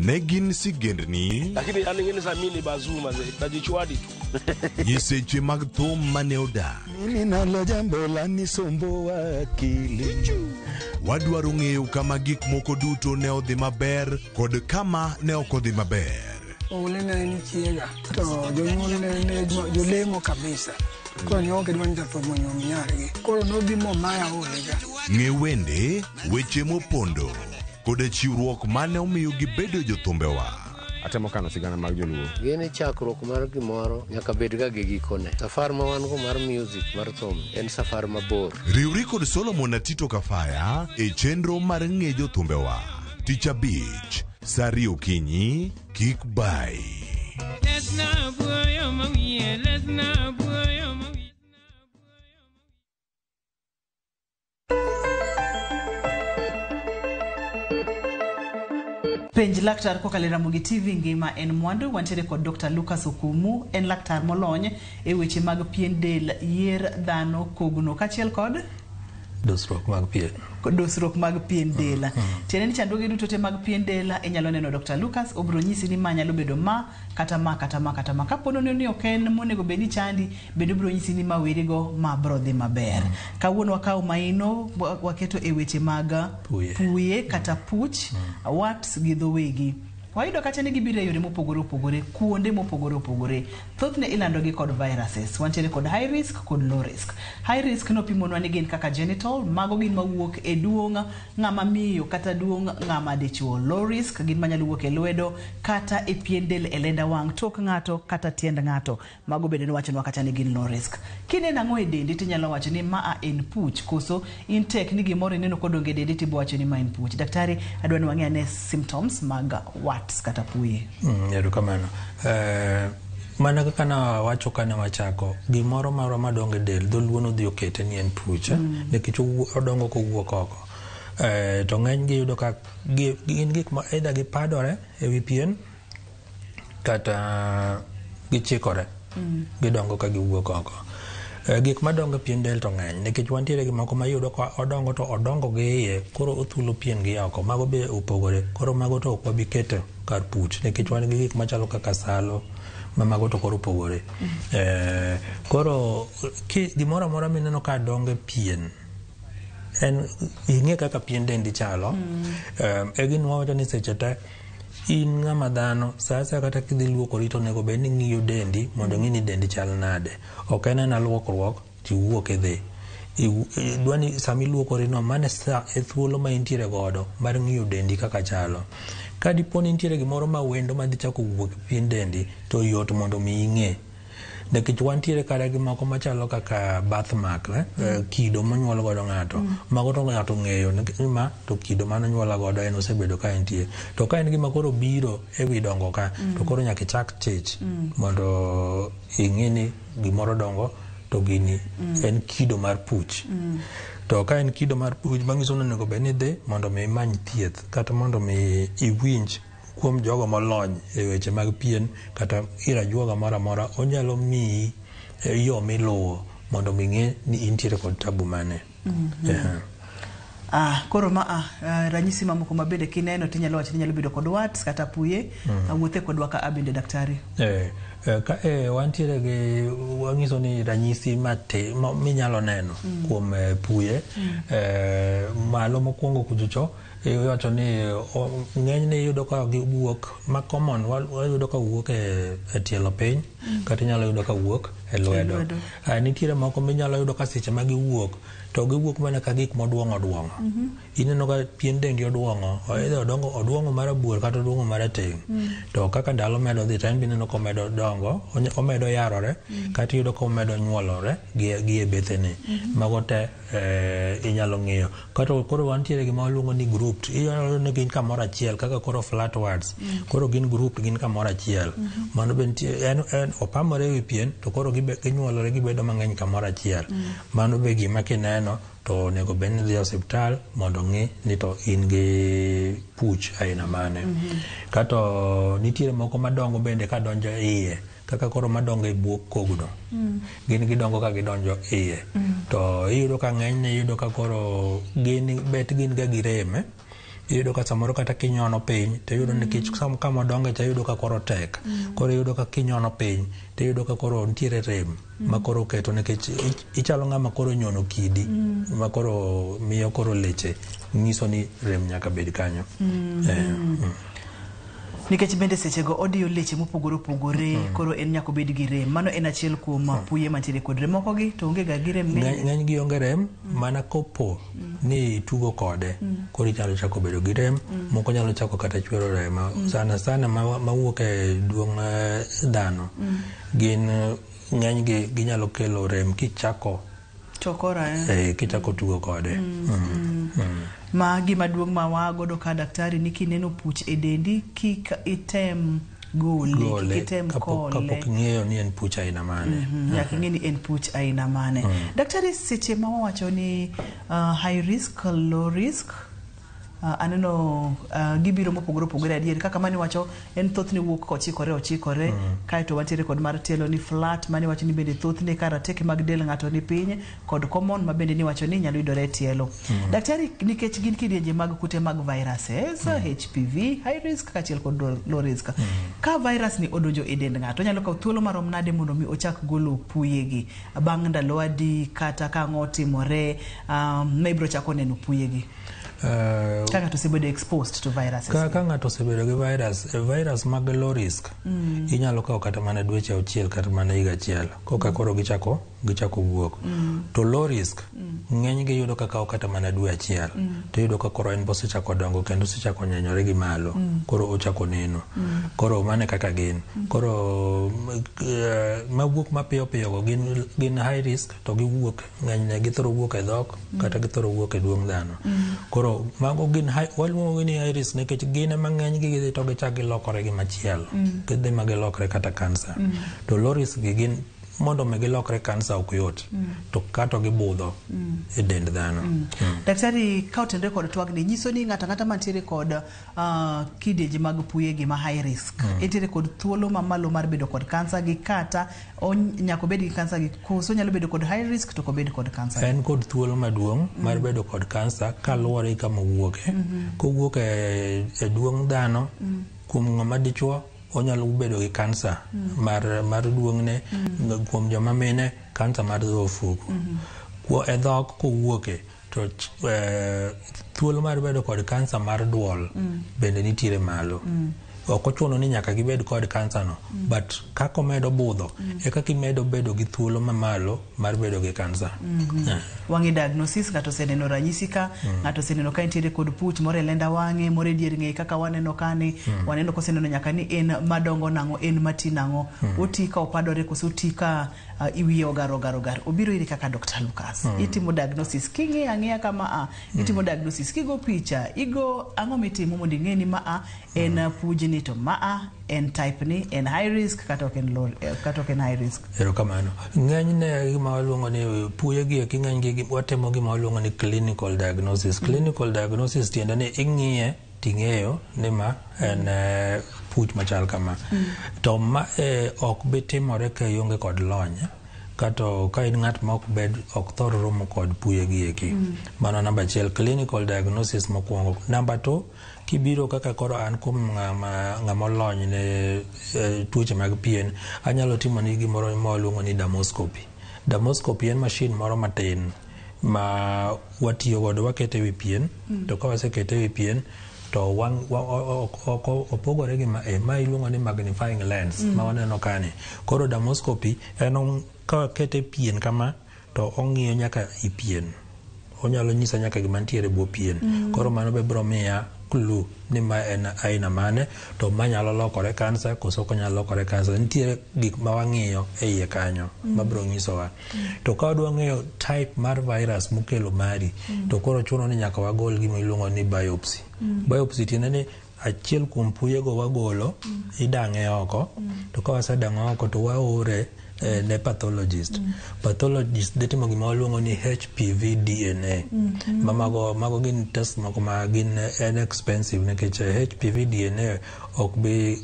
Negin sigendni lakini aningeni samini bazuma najichwadi tu nyiseche mag thum mane oda mimi nalo jambo la nisombo wakili wadwaro ng'eyo kama gik moko duto ne odhi maber kod kama ne ok odhi maber. Olene ni chiega to jonyuol ne jolemo kabisa kwa nyoke dwanja to monyo miargi koro nobi mo maya olega ng'e wende weche mopondo kod chiwruok mane omiyo gibedo jothumbewa. Atemo kano sigana mag joluo. Gini chakruok mar gimoro nyaka bed ga gi gikone. Safar ma wan go mar music mar thum en safar mabor. Riwri kod Solomon Atito Kafaya e chenro mar ng'e jothumbewa. Teacher Beach, Sari Okinyi, kik bai. Penj laktar kokalo Ramogi TV ngima en mwandu wantiere kod Dr. Lucas Okumu en laktar molony e weche mag pien del yier dhano kogno kachiel kod dosruok mag pien del. Tiene ni chandoge duto te mag pien del inyalo neno Dr. Lucas obro nyisi ni ma nyalo bedo ma kata ma kapono ni oken monego beni chandi bedo bro nyisi ni ma werigo ma bro dhi maber. Kawuono wakaw maino waketo e weche mag puye kata puch wat gi dhowegi. Wayudo kacha ni gibiro yore mopogore kuonde mopogore thothne ilando gi kod viruses wantiere kod high risk kod low risk. High risk no pimonwa ni gin kaka genital mago gin mawuok e duong ng'ama miyo kata duong ng'ama dichuo. Low risk gin manyalo wuok e lwedo kata e pien del e lenda wang' tok ng'ato kata tiend ng'ato mago bende wachonwa kacha ni gin low risk. Kineno ang'o e dendi tinyalo wacho ni ma en puch koso in tek ni gimoro ineno kodonge dendi tibo wacho ni ma en puch. Daktari adwa ni wang'e ane symptoms mag what kata puye. Yadu kamano. Mana kaka na wacho kana wachako gimoro maro madonge del dholuono dhi okete ni en puch nikech odongo kowuok oko. To ng'eny gi yudo ka gin gik ma either gipadore e wi pien kata gichikore gidongo ka giwuok oko. Gik madongo pien del to ng'eny nikech wantiere gi moko mayudo ka odongo to odongo gi iye koro othulo pien gi oko mago be opogore koro mago to ok wabi keto kar puch nikech wan gi gik machalo kaka salo mago to koro opogore. Koro gimoro amora mineno ka dongo pien en ing'e kaka pien dendi chalo e gin wawacho ni seche te in ng'ama dhano sa kata kidhi luokori to nego bed ni ng'iyo dendi mondo ng'i ni dendi chal nade. Ok en luokruok ti wuok idhi dwani sami luokori no mane e thuolo ma intiere godo mar ng'iyo dendi kaka chalo. Ka diponi intiere gimoro ma wendo ma dhi chako wuok pien dendi to yot mondo mi ing'e. Nikech wantiere kare gi moko machalo kaka birthmark, kido monyuol godo ng'ato. Mago to ng'ato ng'eyo ma to kido manonyuola godo en osebedo ka entie. To ka en gima koro biro e wi dongo ka, to koro nyaka ichak chich mondo ing'e ni gimoro dongo to gini en kido mar puch. To ka en kido mar puch, manyiso ni onego bed ni idhi mondo mi imany thieth kata mondo mi iwinj kuom jogo molony e weche mag pien kata ira juoga mora mora onyalo miyi yo miluwo mondo mi ng'e ni intiere kod tabu mane. Koro ranyisi mamoko mabende kineno tinyalo wacho ni nyalo bedo kod wat kata puye, wuothe kodwa ka abende daktari. Ka wantiere gi wanyiso ni ranyisi minyalo neno kuom puye, malo mokwongo kuchocho iwacho ni ng'enyne iyudo ka giwuok ma common wayudo ka wuok e tielo piny kata inyalo yudo ka wuok e lwedo. Nitiere moko minyalo yudo ka seche ma giwuok to giwuok mana ka gik moduong'o. Ineno ka pien dendi oduong'o, oduong'o marabuor kata oduong'o marateng'. To kaka ndalo medo dhi to en bineno ka omedo dongo, omedo yarore kata iyudo ka omedo nyuolore gi e bethene. Mago te inyalo ng'iyo. Kata koro wantiere gima waluongo ni grouped. Iyudo ni gin kamoro achiel kaka koro flat wards. Koro gin grouped, gin kamoro achiel. Mano en opamore e wi pien to koro ginyuolore gibedo mang'eny kamoro achiel. Mano be gima kineno to onego bed ni dhi e osiptal mondo ng'i ni to in gi puch aina mane. Kato nitiere moko madongo bende ka donjo iye, kaka koro madongo e buok kogno. Gin gidongo ka gidonjo iye. To iyudo ka ng'enyne iyudo ka koro bet gin ga gi rem. Iyudo ka samoro kata kinyono piny to iyudo ni kich kama dongo to iyudo ka koro tek. Koro iyudo ka kinyono piny to iyudo ka koro nitiere rem ma koro keto nikech ichalo ng'ama koro nyono kidi ma koro miyo koro leche nyiso ni rem nyaka bed kanyo. Nikech bende sechego odiyo leche mopogore opogore, koro en nyaka bed gi rem. Mano en achiel kuom puye mantiere kod rem. Moko gi to onge ga gi rem. Ng'eny gi onge rem mana kopo ni tugo kode koro inyalo chako bedo gi rem. Moko nyalo chako kata chwero remo sana mawuok e duong' dhano. Gin ng'eny gi ginyalo kelo rem kichako kichako tugo kode. Ma gima duong' ma wagodo ka daktari ni kineno puch e dendi kik item gole, kik item kole kapok ng'eyo ni en puch aina mane. Nyaka ng'e ni en puch aina mane. Daktari, seche ma wawacho ni high risk, low risk, aneno gibiro mopogore opogore adier kaka mani wacho en thothne wuok ochikore kaeto wantiere kod mar tielo ni flat, mani wacho ni bende thothne karateke mag del ng'ato ni piny, kod common ma bende ni wacho ni nyalo yudore e tielo. Daktari, nikech gin kidienje mag kute mag viruses, HPV, high risk kachiel kod low risk. Ka virus ni odonjo e dend ng'ato, nyalo kawo thuolo marom nade mondo mi ochak golo puyegi bang' ndalo adi kata ka ang'o timore ma ibiro chako neno puyegi? Ka ng'ato osebedo exposed to viruses. Ka ng'ato osebedo gi virus mag low risk, inyalo kawo kata mana dweche 6 kata mana higa achiel koka koro gichako wuok. To low risk ng'eny gi yudo ka kawo kata mana dwe achiel to yudo ka koro en bosechako dongo kendo osechako nyenyore gi malo, koro ochako neno. Koro mane kaka gin. Koro mawuok mapiyo piyo go gin high risk to giwuok ng'enyne githoro wuok e dhok kata githoro wuok e duong' dhano. Koro mago gin waluongo ni high risk nikech gin mang'eny gidhi to gichak gilokore gi machielo. Gidhi ma gilokre kata kansa. To low risk gin mondo me gilokre kansa ok yot to kato gibudho e dend dhano. Daktari, ka otendre kod twagni nyiso ni ng'ata mantiere kod kidienje mag puyegi ma high risk entiere kod thuolo mamalo mar bedo kod kansa gi kata nyako bed gi kansa gi koso nyalo bedo kod high risk to ko bed kod kansa. En kod thuolo maduong' mar bedo kod kansa kaluwore kama wuoke. Kowuok e duong' dhano kuom ng'ama dichuo onyalo bedo gi kansa mar duong'ne, kuom joma mine kansa mar dhofuku. E dhok kowuoke to thuolo mar bedo kod kansa mar duol bende nitiere malo. ok ochuno ni nyaka gibed kod kansa no, but kako medo budho e kaka imedo bedo gi thuolo mamalo mar bedo gi kansa. Wangi diagnosis ngato seneno ranyisi ka ngato seneno ka entiere kod puch moro e lenda wange, moro e dier ng'e kaka waneno kani, waneno koseneno nyaka ni en madongo nango, en mati nango, oti ka opadore koso oti ka iwiye ogar. Obiro iri kaka Dr. Lucas. Itimo diagnosis kingi ang'eya kama itimo diagnosis kigo picha, igo ang'o mitimo mondo ing'e ni en pujni to en type ni en high risk kata ok en low kata ok en high risk. Kamano. Ng'enyne gima waluongo ni puye gi ng'eny watemo gima waluongo ni clinical diagnosis. Clinical diagnosis tiende ni ing'iye ting'eyo ni ma en puch machal kama. To ma ok bitimore ka ionge kod lony kato ka in ng'at ma ok thor romo kod puye gi eki. Mano namba 1, clinical diagnosis mokwongo. Namba 2, kibiro kaka koro an kuom ng'ama lony ne tuoche mag pien, anyalo timo ni gimoro mawaluongo ni dermoscopy. Dermoscopy en mashin moro matin ma watiyo godo, wakete wi pien, to ka wasekete wi pien to opogore gi ma iluongo ni magnifying lens ma waneno kani. Koro dermoscopy en ka wakete pien kama to ong'iyo nyaka i pien, onyalo nyisa nyaka gima ntiere buo pien. Koro mano be biro miya clue ni ma en aina mane, to manyalo lokore kansa koso konyalo lokore kansa. Nitiere gik ma wang'iyo e iye kanyo ma biro nyisowa. To ka wadwa ng'eyo type mar virus mokelo mari, to koro chuno ni nyaka wagol gima iluongo ni biopsy. Biopsy tiende ni achiel kuom puyego wagolo, idang'e oko, to ka wasedang'e oko to waore ne pathologist. Pathologist detimo gima waluongo ni HPV DNA. Mago gin test moko ma gin expensive nikech HPV DNA ok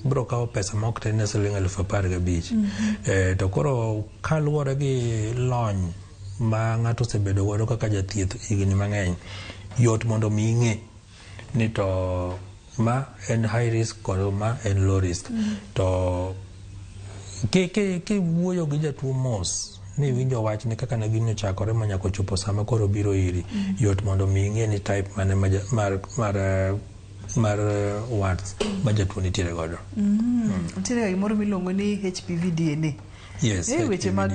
biro kawo pesa ma ok ten ne siling 15,000. To koro kaluwore gi lony ma ng'ato osebedo godo kaka jathieth higni mang'eny, yot mondo mi ing'e ni to ma en high risk kod ma en low risk. To ke wuoyo gi jatuo mos ni winjo wach ni kaka ne gino chakore ma nyaka chopo sama koro biro iri, yot mondo mi ing'e ni type mane mar wards ma jatuo nitiere godo. Nitiere gimoro miluongo ni HPV DNA. Yes. Weche mag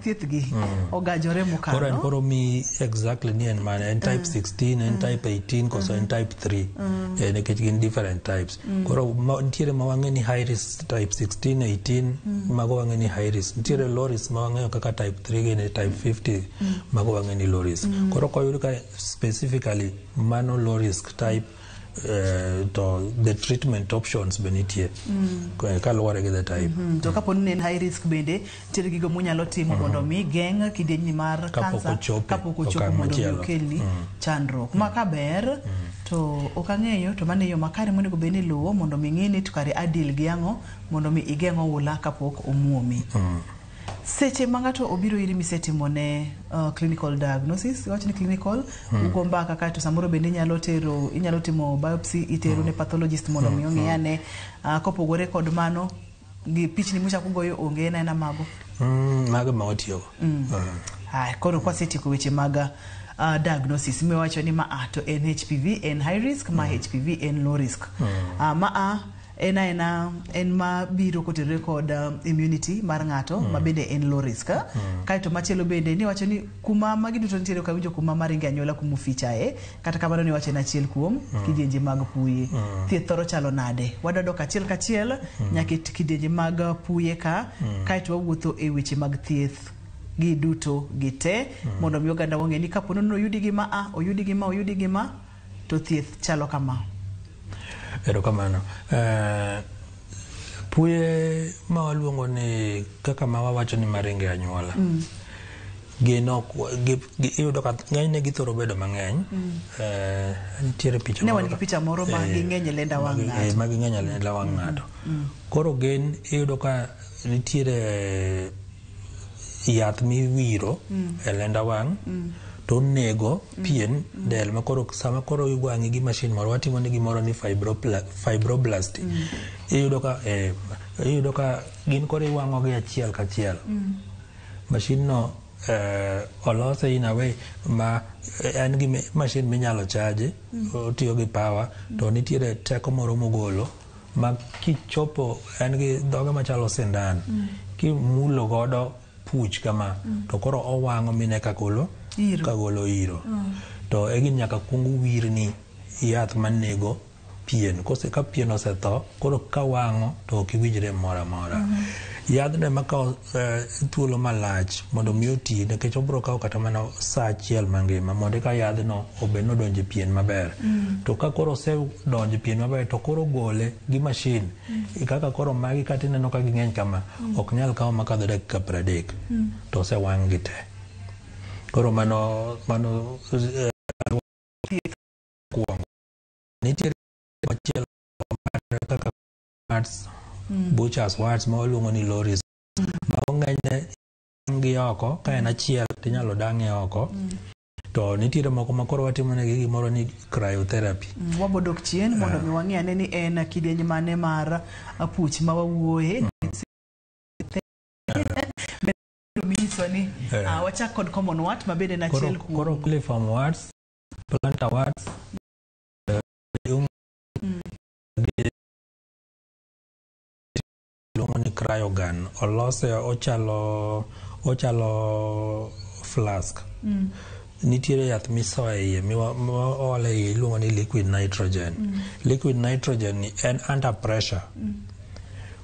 thieth gi ogajore mokano. Koro mi exactly ni en mane, en type 16, en type 18, koso en type 3. Nikech gin different types. Koro nitiere ma wang'e ni high risk type 16, 18, mago wang'e ni high risk. Nitiere low risk ma wang'eyo kaka type 3 gini type 50, mago wang'e ni low risk. Koro koyudo ka specifically mano low risk type, to the treatment options benitie kaluwore gi the type. To kapo ni en high risk bende nitiere gigo munyalo timo mondo mi geng' kidienjni mar kansa kapok ochopo mondo mi okelni chandruok. Ma kaber to ok ang'eyo to mano yo makare monego bed ni luwo mondo mi ng'e ni to kare adil gi ang'o mondo mi igeng' oula kapok omuomi. Seche ma ng'ato obiro iri misetimo ne clinical diagnosis, wach ni clinical, ugo mbaka kato samoro bende inyalo timo biopsy, itero ne pathologist mondo mi ong'e ane kopogore kod mano gi pichni muchako goyo onge na mago. Mago ma watiyogo. Koro kwasetieko weche mag diagnosis, miwacho ni to en HPV en high risk, ma HPV en low risk. En ma biro kotere kod immunity mar ng'ato ma bende en low risk. Kaito machielo bende ni wacho ni kuma magi duto nitiere kawinjo kuma maringe anyola kuma fichae, kata kamano ni wacho na achiel kuom kidienje mag puye. Thieth thoro chalo nade? Wadado kachiel kachiel nyaka kidienje mag puye ka, kaito wawuotho e weche mag thieth gi duto gite mondo mi oganda wong'e ni kapo nono oyudi gima to thieth chalo kama. Erokamano. Puye ma waluongo ni kaka ma wawacho ni maringe anyuola. Iyudo ka ng'enyne githoro bedo mang'eny. Nitiere picha moro. Ne wan gi picha moro ma ging'eny e lenda wang' ng'ato. Ma ging'eny e lenda wang' ng'ato. Koro iyudo ka nitiere yath miwiro e lenda wang'. To nego pien del ma koro sama koro iwang'i gi mashin moro, watimo ni gimoro ni fibroblast. Iyudo ka gin koro iwang'o gi achiel kachiel. Mashin no olose in a way ma en gi mashin minyalo chaji, otiyo gi power, to nitiere teko moro mogolo ma kichopo en gi dhoge machalo sindan kimulo godo puch kama to koro owang'o mine kagolo iro to egin nyaka kungu wirni yath manego pien kose ka pien osetho koro kawang'o to ok iwinjre mora yadhne makawo thuolo malach mondo mi oti nikech obiro kawo kata mana saa achiel mangima mondo ka yadhno obed nodonjo pien maber to ka koro osedonjo pien maber to koro gole gi mashin kaka koro magi kata ineno ka ging'eny kama ok nyal kawo makadho dakika 30 to osewang' gi te koro mano kuongo nitiere machielo kaka arts butchers wards ma waluongo ni loris ma ong'enyne gi oko ka en achiel tinyalo dang'e oko to nitiere moko ma koro watimo negi gimoro ni cryotherapy wabodok chien mondo mi wang'e ane ni en kidieny mane mar puch ma wawuoye miso ni wachak kod common wart ma bende na achiel koro coliform warts plantar warts luongo ni cryogun olose ochalo flask nitiere yath misoe iye miole iye iluongo ni liquid nitrogen ni en under pressure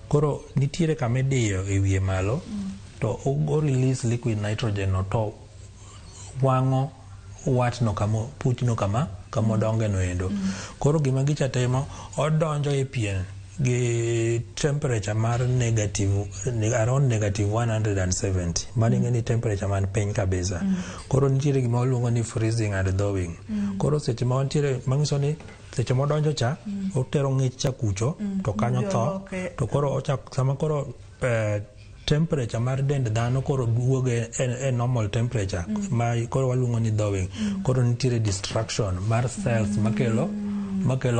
koro nitiere kama idiyo e wiye malo to o release liquid nitrogen no to wang'o watno kama puchno kama odonge no endo koro gima gichatimo odonjo e pien gi temperature mar around negative 170 maning'e ni temperature man piny kabisa koro nitiere gima waluongo ni freezing and thawing koro seche ma wantiere mang'iso ni seche modonjo cha otero ng'ich cha kucho to kanyo tho to koro sama koro temperature mar dend dhano koro duoge e normal temperature ma koro waluongo ni thawing koro nitiere destruction mar cells makelo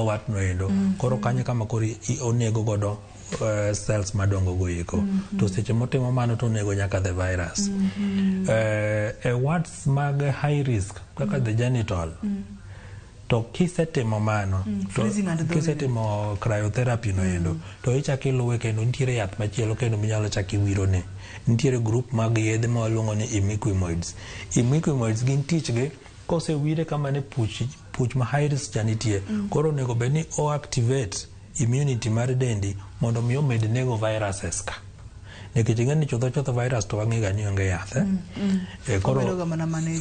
wat no endo koro kanyo kama koro onego godo cells madongo go eko to seche motimo mano to onego nyaka the virus warts mag high risk kaka the genital to kisetimo mano kisetimo cryotherapy no endo to ichaki luwe kendo nitiere yath machielo kendo minyalo chaki wirone nitiere group mag yedhe ma waluongo ni imiquimoids gin tichgi kosewire kama ne puch ma high risk cha nitie koro onego bed ni o activate immunity mar dendi mondo mi omed nego viruses ka nikech ing'eni chotho virus to wang'ega ni onge yath koro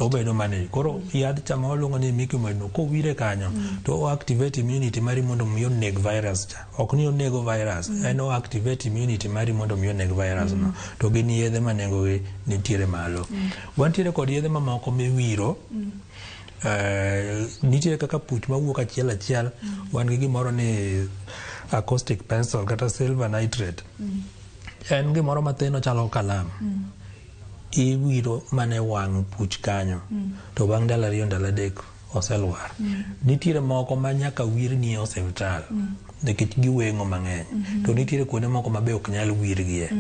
obedo manage koro yadh chama waluongo ni imiquimoid no kowire kanyo to o activate immunity mari mondo mi oneg virus cha ok ni onego virus en o activate immunity mari mondo mi oneg virus no to gin yedhe ma nengogi nitiere malo wantiere kod yedhe mamoko miwiro nitiere kaka puch mawuok achiel wan gi gimoro ni acoustic pencil kata silver nitrate en gimoro matin ochalo kalam iwiro mane wang' puch kanyo to bang' ndalo 2 ndalo 3 oselwar nitiere moko ma nyaka wirni e osiptal nikech giweng'o mang'eny to nitiere kuonde moko ma be ok nyal wirgie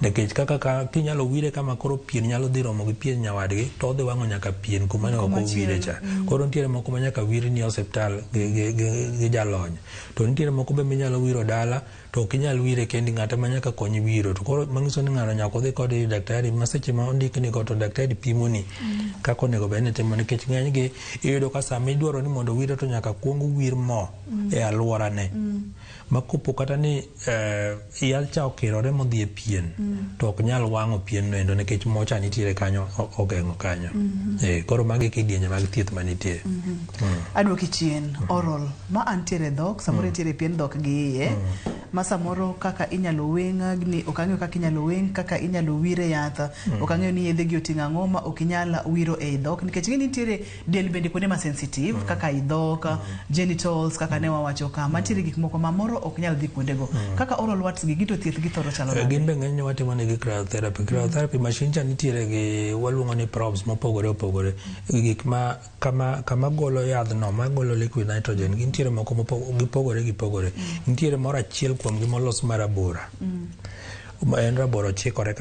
nikech kaka kinyalo wire kama koro pien nyalo dhi romo gi pien nyawadgi to odhi wang'o nyaka pien kuma ne ok owire cha koro nitiere moko ma nyaka wirni e osiptal gi jalony to nitiere moko be minyalo wiro dala to ok inyal wire kendi ng'ata ma nyaka konyi wiro to koro mang'iso ni ng'ano nyaka odhi kod daktari ma seche ma ondikni go to daktari pimoni kaka onego bed ni timo nikech ng'enygi iyudo ka sama idwaro ni mondo wire to nyaka kuong wir mo e alworane makopo kata ni yalcha okirore modhi e pien to ok nyal wang'o pien no endo nikech mocha nitiere kanyo ogeng'o kanyo koro magi kidienje mag thieth manitie adwoki chien oral ma antiere dhok samoro nitiere pien dhok gi iye ma samoro kaka inyalo weng' ni ok ang'eyo kaka inyalo weng' kaka inyalo wire yath ok ang'eyo ni yedhe gi oting'o ang'o ma ok inyal wiro e dhok nikech ng'e nitiere del bende kuonde ma sensitive kaka i dhok genitals kaka ne wawacho ka mantiere gik moko ma moro ok nyal dhi kuondego kaka oral warts gi gito thieth gi thoro chalo gin be ng'enyne watimo negi cryotherapy machine cha nitiere gi waluongo ni probes mopogore gik ma kama golo yadhno ma golo liquid nitrogen gintiere moko gipogore nitiere moro achiel kuom gi molos marabora en rabora chikore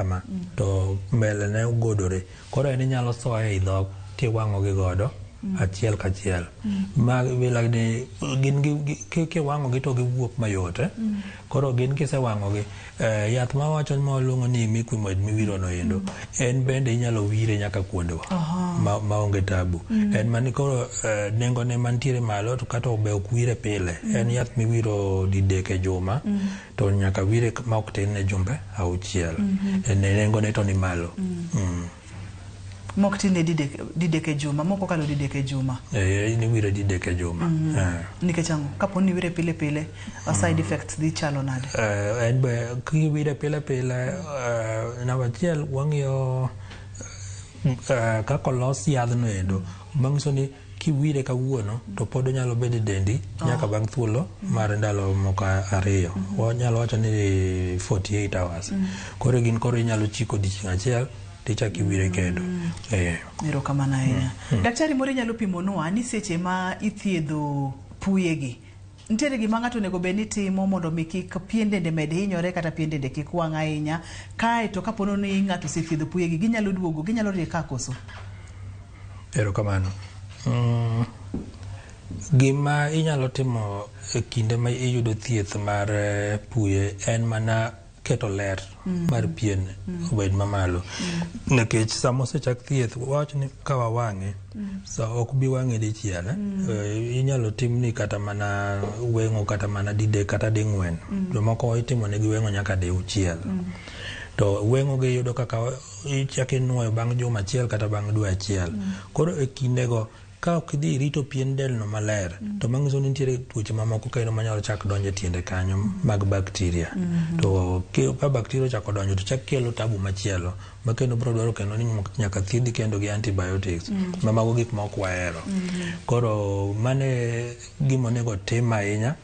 to mbele ne ugodore koro en inyalo soye i dhok tiwang'o gi godo achiel kachiel ma bilagni gin ke wango gi to giwuok mayote koro gin kisewango gi yath ma wacho maluongo ni mikwimo miwiro no endo en bende inyalo wire nyaka kuondewa ma onge tabu en mani koro nengo ne mantiere malo to kata obe ok wire pile en yath miwiro didek e juma to nyaka wire ma ok tin ne jumbe 6 nengo ne to ni malo mok tinde didek e juma moko kalo didek e juma ni wire didek e juma nikech ango kapo ni wire pile pile side effects dhi chalo nade en be ki wire pile pile namba chiel wang'iyo kako los yadhno endo mangiso ni kiwire kawuono to pod onyalo bedo dendi nyaka bang' thuolo mar ndalo moko 2 wanyalo wacho ni 48 hours koro gin koro inyalo chiko odiochieng' achiel tichaki wire kendo ero kamano ahinya daktari moro nyalo pimonwa ni seche ma ithiedho puyegi nitiere gima ng'ato onego bed ni timo mondo mi kik pien dende med hinyore kata pien dende kik wang' ahinya kae to kapono ni ng'ato osethiedho puyegi ginyalo duogo ginyalo rie ka koso ero kamano gima inyalo timo e kinde ma iyudo thieth mar puye en mana keto ler mar pien obed mamalo nikech sama osechak thieth wach ni ka wawang'e ok bi wang'e dichiel inyalo timni kata mana weng'o kata mana didek kata ding'wen jomoko itimo negi weng'o nyaka diuchiel to weng'o gi yudo kaka ichako inuoyo bang' juma achiel kata bang' dwe achiel koro e kindego ka ok idhi rito pien del no maler to mangiso ni nitiere tuoche mamoko kendo manyalo chak donjo e tiende kanyo mag bakteria to ka bakteria chako donjo to chak kelo tabu machielo ma kendo biro dwaro kendo ni nyaka thiedhi kendo gi antibiotics ma mago gik ma ok wahero koro mane gima onego tim ahinya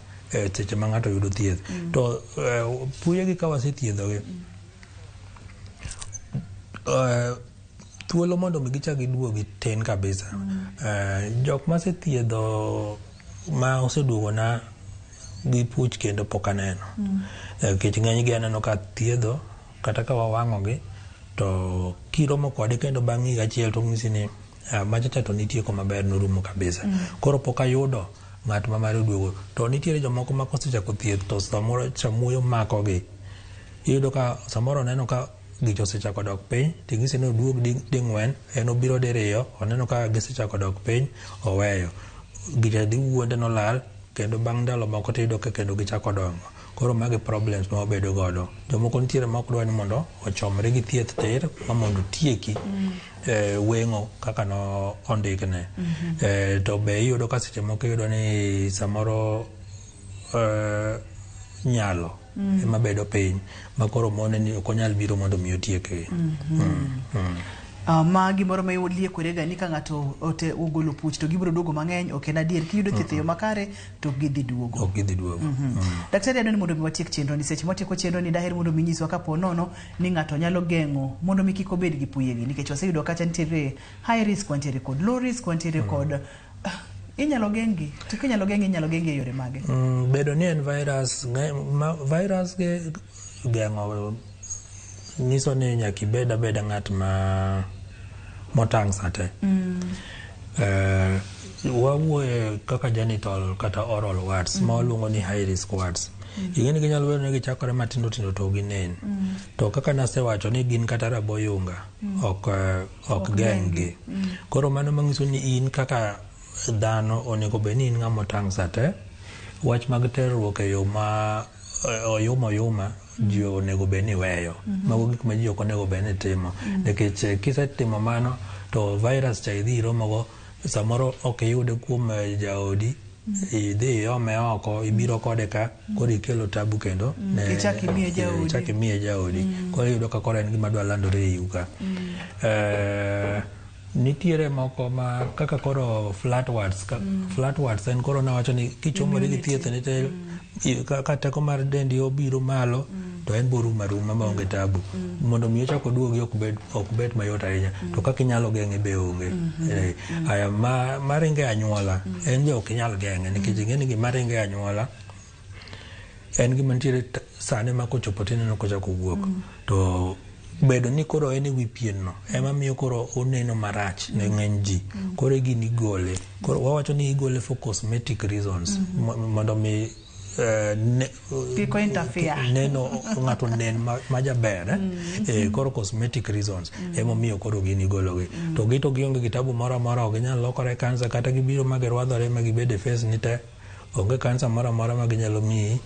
seche ma ng'ato yudo thieth to puyegi ka wasethiedhogi thuolo mondo mi gichak giduogi tin kabisa jok ma sethiedho ma oseduogona gi puch kendo pok aneno nikech ng'enygi aneno ka thiedho kata ka wawang'ogi to kiromo kode kendo bang' higa achiel to ng'isi ni machacha to nitieko maber norumo kabisa koro pok ayudo ng'at ma mare oduogo to nitiere jomoko ma kosechako thieth to samoro chamuoyo makogi iyudo ka samoro neno ka gicho osechako dok piny ting'isi ni oduog ding'wen en obiro diriyo oneno ka gisechako dok piny oweyo gicha di wuonde nolal kendo bang' ndalo moko tiyudo ka kendo gichako dongo koro magi problems ma wabedo godo jomoko nitiere ma ok dwa ni mondo ochomre gi thieth tir ma mondo tieki weng'o kaka no ondikne to be iyudo ka seche moko iyudo ni samoro nyalo ema bedo piny makoro mone ni ok onyal biro mondo mi otieke ma gimoro ma oliekorega ni ka ng'ato ogolo puch to gibiro duogo mang'eny ok en adier kiyudo thieth e yo makare to ok gidhi duogo daktari adwani mondo mi watiek chenro ni seche mwatieko chenro ni daher mondo mi nyiswa kapo nono ni ng'ato nyalo geng'o mondo mi kik obed gi puyegi nikech waseyudo kacha nitiere high risk wantiere kod low risk wantiere kod inyalo geng'i to kinyalo geng'i e yore mage bedo ni en virus ge geng'o nyiso ni nyaka ibed abeda ng'at ma motang' sate wawuoye kaka genital kata oral warts ma waluongo ni high risk warts ing'eni ginyalo bedo ni gichakore matindo tindo to ginen to kaka nasewacho ni gin kata raboyunga ok geng'gi koro mano manyiso ni in kaka dhano onego bed ni in ng'ama otang' sate wach mag terruok e yo ma oyuma ji onego bed ni weyo mago gik ma ji ok onego bed ni timo nikech kisetimo mano to virus cha idhi iromogo samoro ok iyude kuom jaodi idhi iome oko ibiro kode ka koro ikelo tabu kendo ichak imiye jaodi koro iyudo ka koro en gima dwa landore e iu ka nitiere moko ma kaka koro flat warts en koro nawacho ni kichomori gi thieth ni te ka teko mar dendi obiro malo to en borumo aruma maonge tabu mondo mi ochako duogi ok bet mayot ahinya to kaka inyalo geng'e be onge aya maringe anyuola en be ok inyal geng'e nikech ing'eni gima ringe anyuola en gima nitiere sane ma kochopo tineno kochako wuok to bedo ni koro en wi pien no ema miyo koro oneno marach ne ng'eny ji koro gini gole koro wawacho ni igole for cosmetic reasons mondo mi Pico interfere. Neno ngato nen majaber koro cosmetic reasons emo miyo koro gini gologi to gito gionge kitabu moro moro ginyalo lokore kansa kata gibiro magirwadhore magibede face ni te onge kansa moro moro maginyalo miyi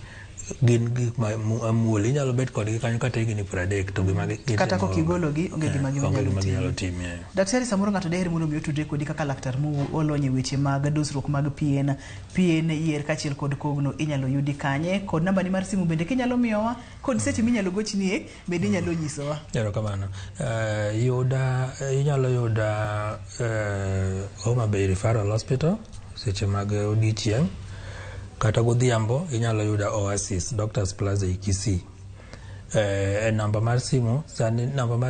gin gik mamuol inyalo bet kodgi kanyo kata higni 30 to gima kata kokigologi onge gima ginyalo timie. Daktari, samoro ng'ato daher mondo miyo tudre kodi kaka laktar molony weche mag dusruok mag pien yier kachiel kod kogno inyalo yudi kanye kod namba ni mar simu bende kinyalo miyowa kod seche minyalo gochnie bende inyalo nyisowa. Erokamano. Inyalo yuda Homa Bay Referral Hospital seche mag odiochieng' kata godhiambo inyalo yuda Oasis Doctors Plaza Kisii. Namba mar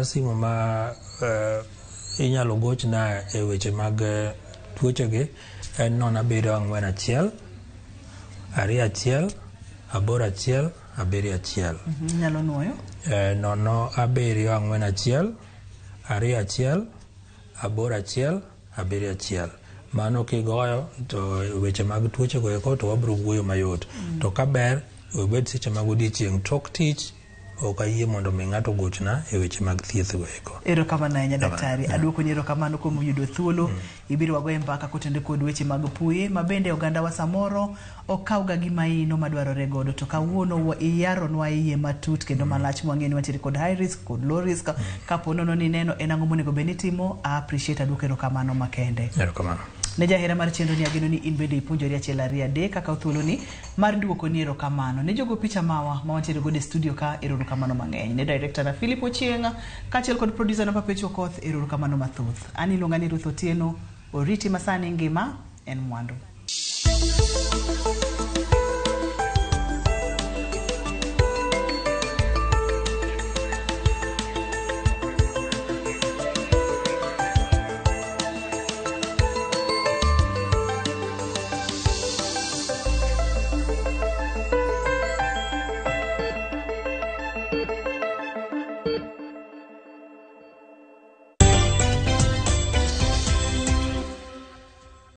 simu ma inyalo gochna e weche mag tuochegi en 071 21 81 71. Inyalo nuoyo 071 21 81 71. Mano kigoyo to weche mag tuoche go eko to wabro wuoyo mayot to kaber obed seche mag odiochieng' tok tich ok ayie mondo mi ng'ato gochna e weche mag thieth go eko. Erokamano ahinya daktari, aduoko ni erokamano kuom yudo thuolo ibiro wago mbaka kotende kod weche mag puye mabende oganda wa samoro okawga gima ino madwarore godo to kawuono iyaronwa iye matut kendo malach mwang'eni wantiere kod high risk kod low risk kapo nono ni neno en ang'o monego bed ni timo. Appreciate aduoko erokamano makende. Erokamano. Ne jahera mar chendo ni ageno ni in bende ipuonjori achiel ariyo adek kaka thuolo ni mar duoko ni erokamano ne jogo picha mawa ma wantiere godo e studio ka erokamano mang'eny ne director na Philip Ochienga kachiel kod producer na Papecho Koth erokamano mathoth. Ani luonga ni Ruth Otieno, oriti masani ngima en mwandu.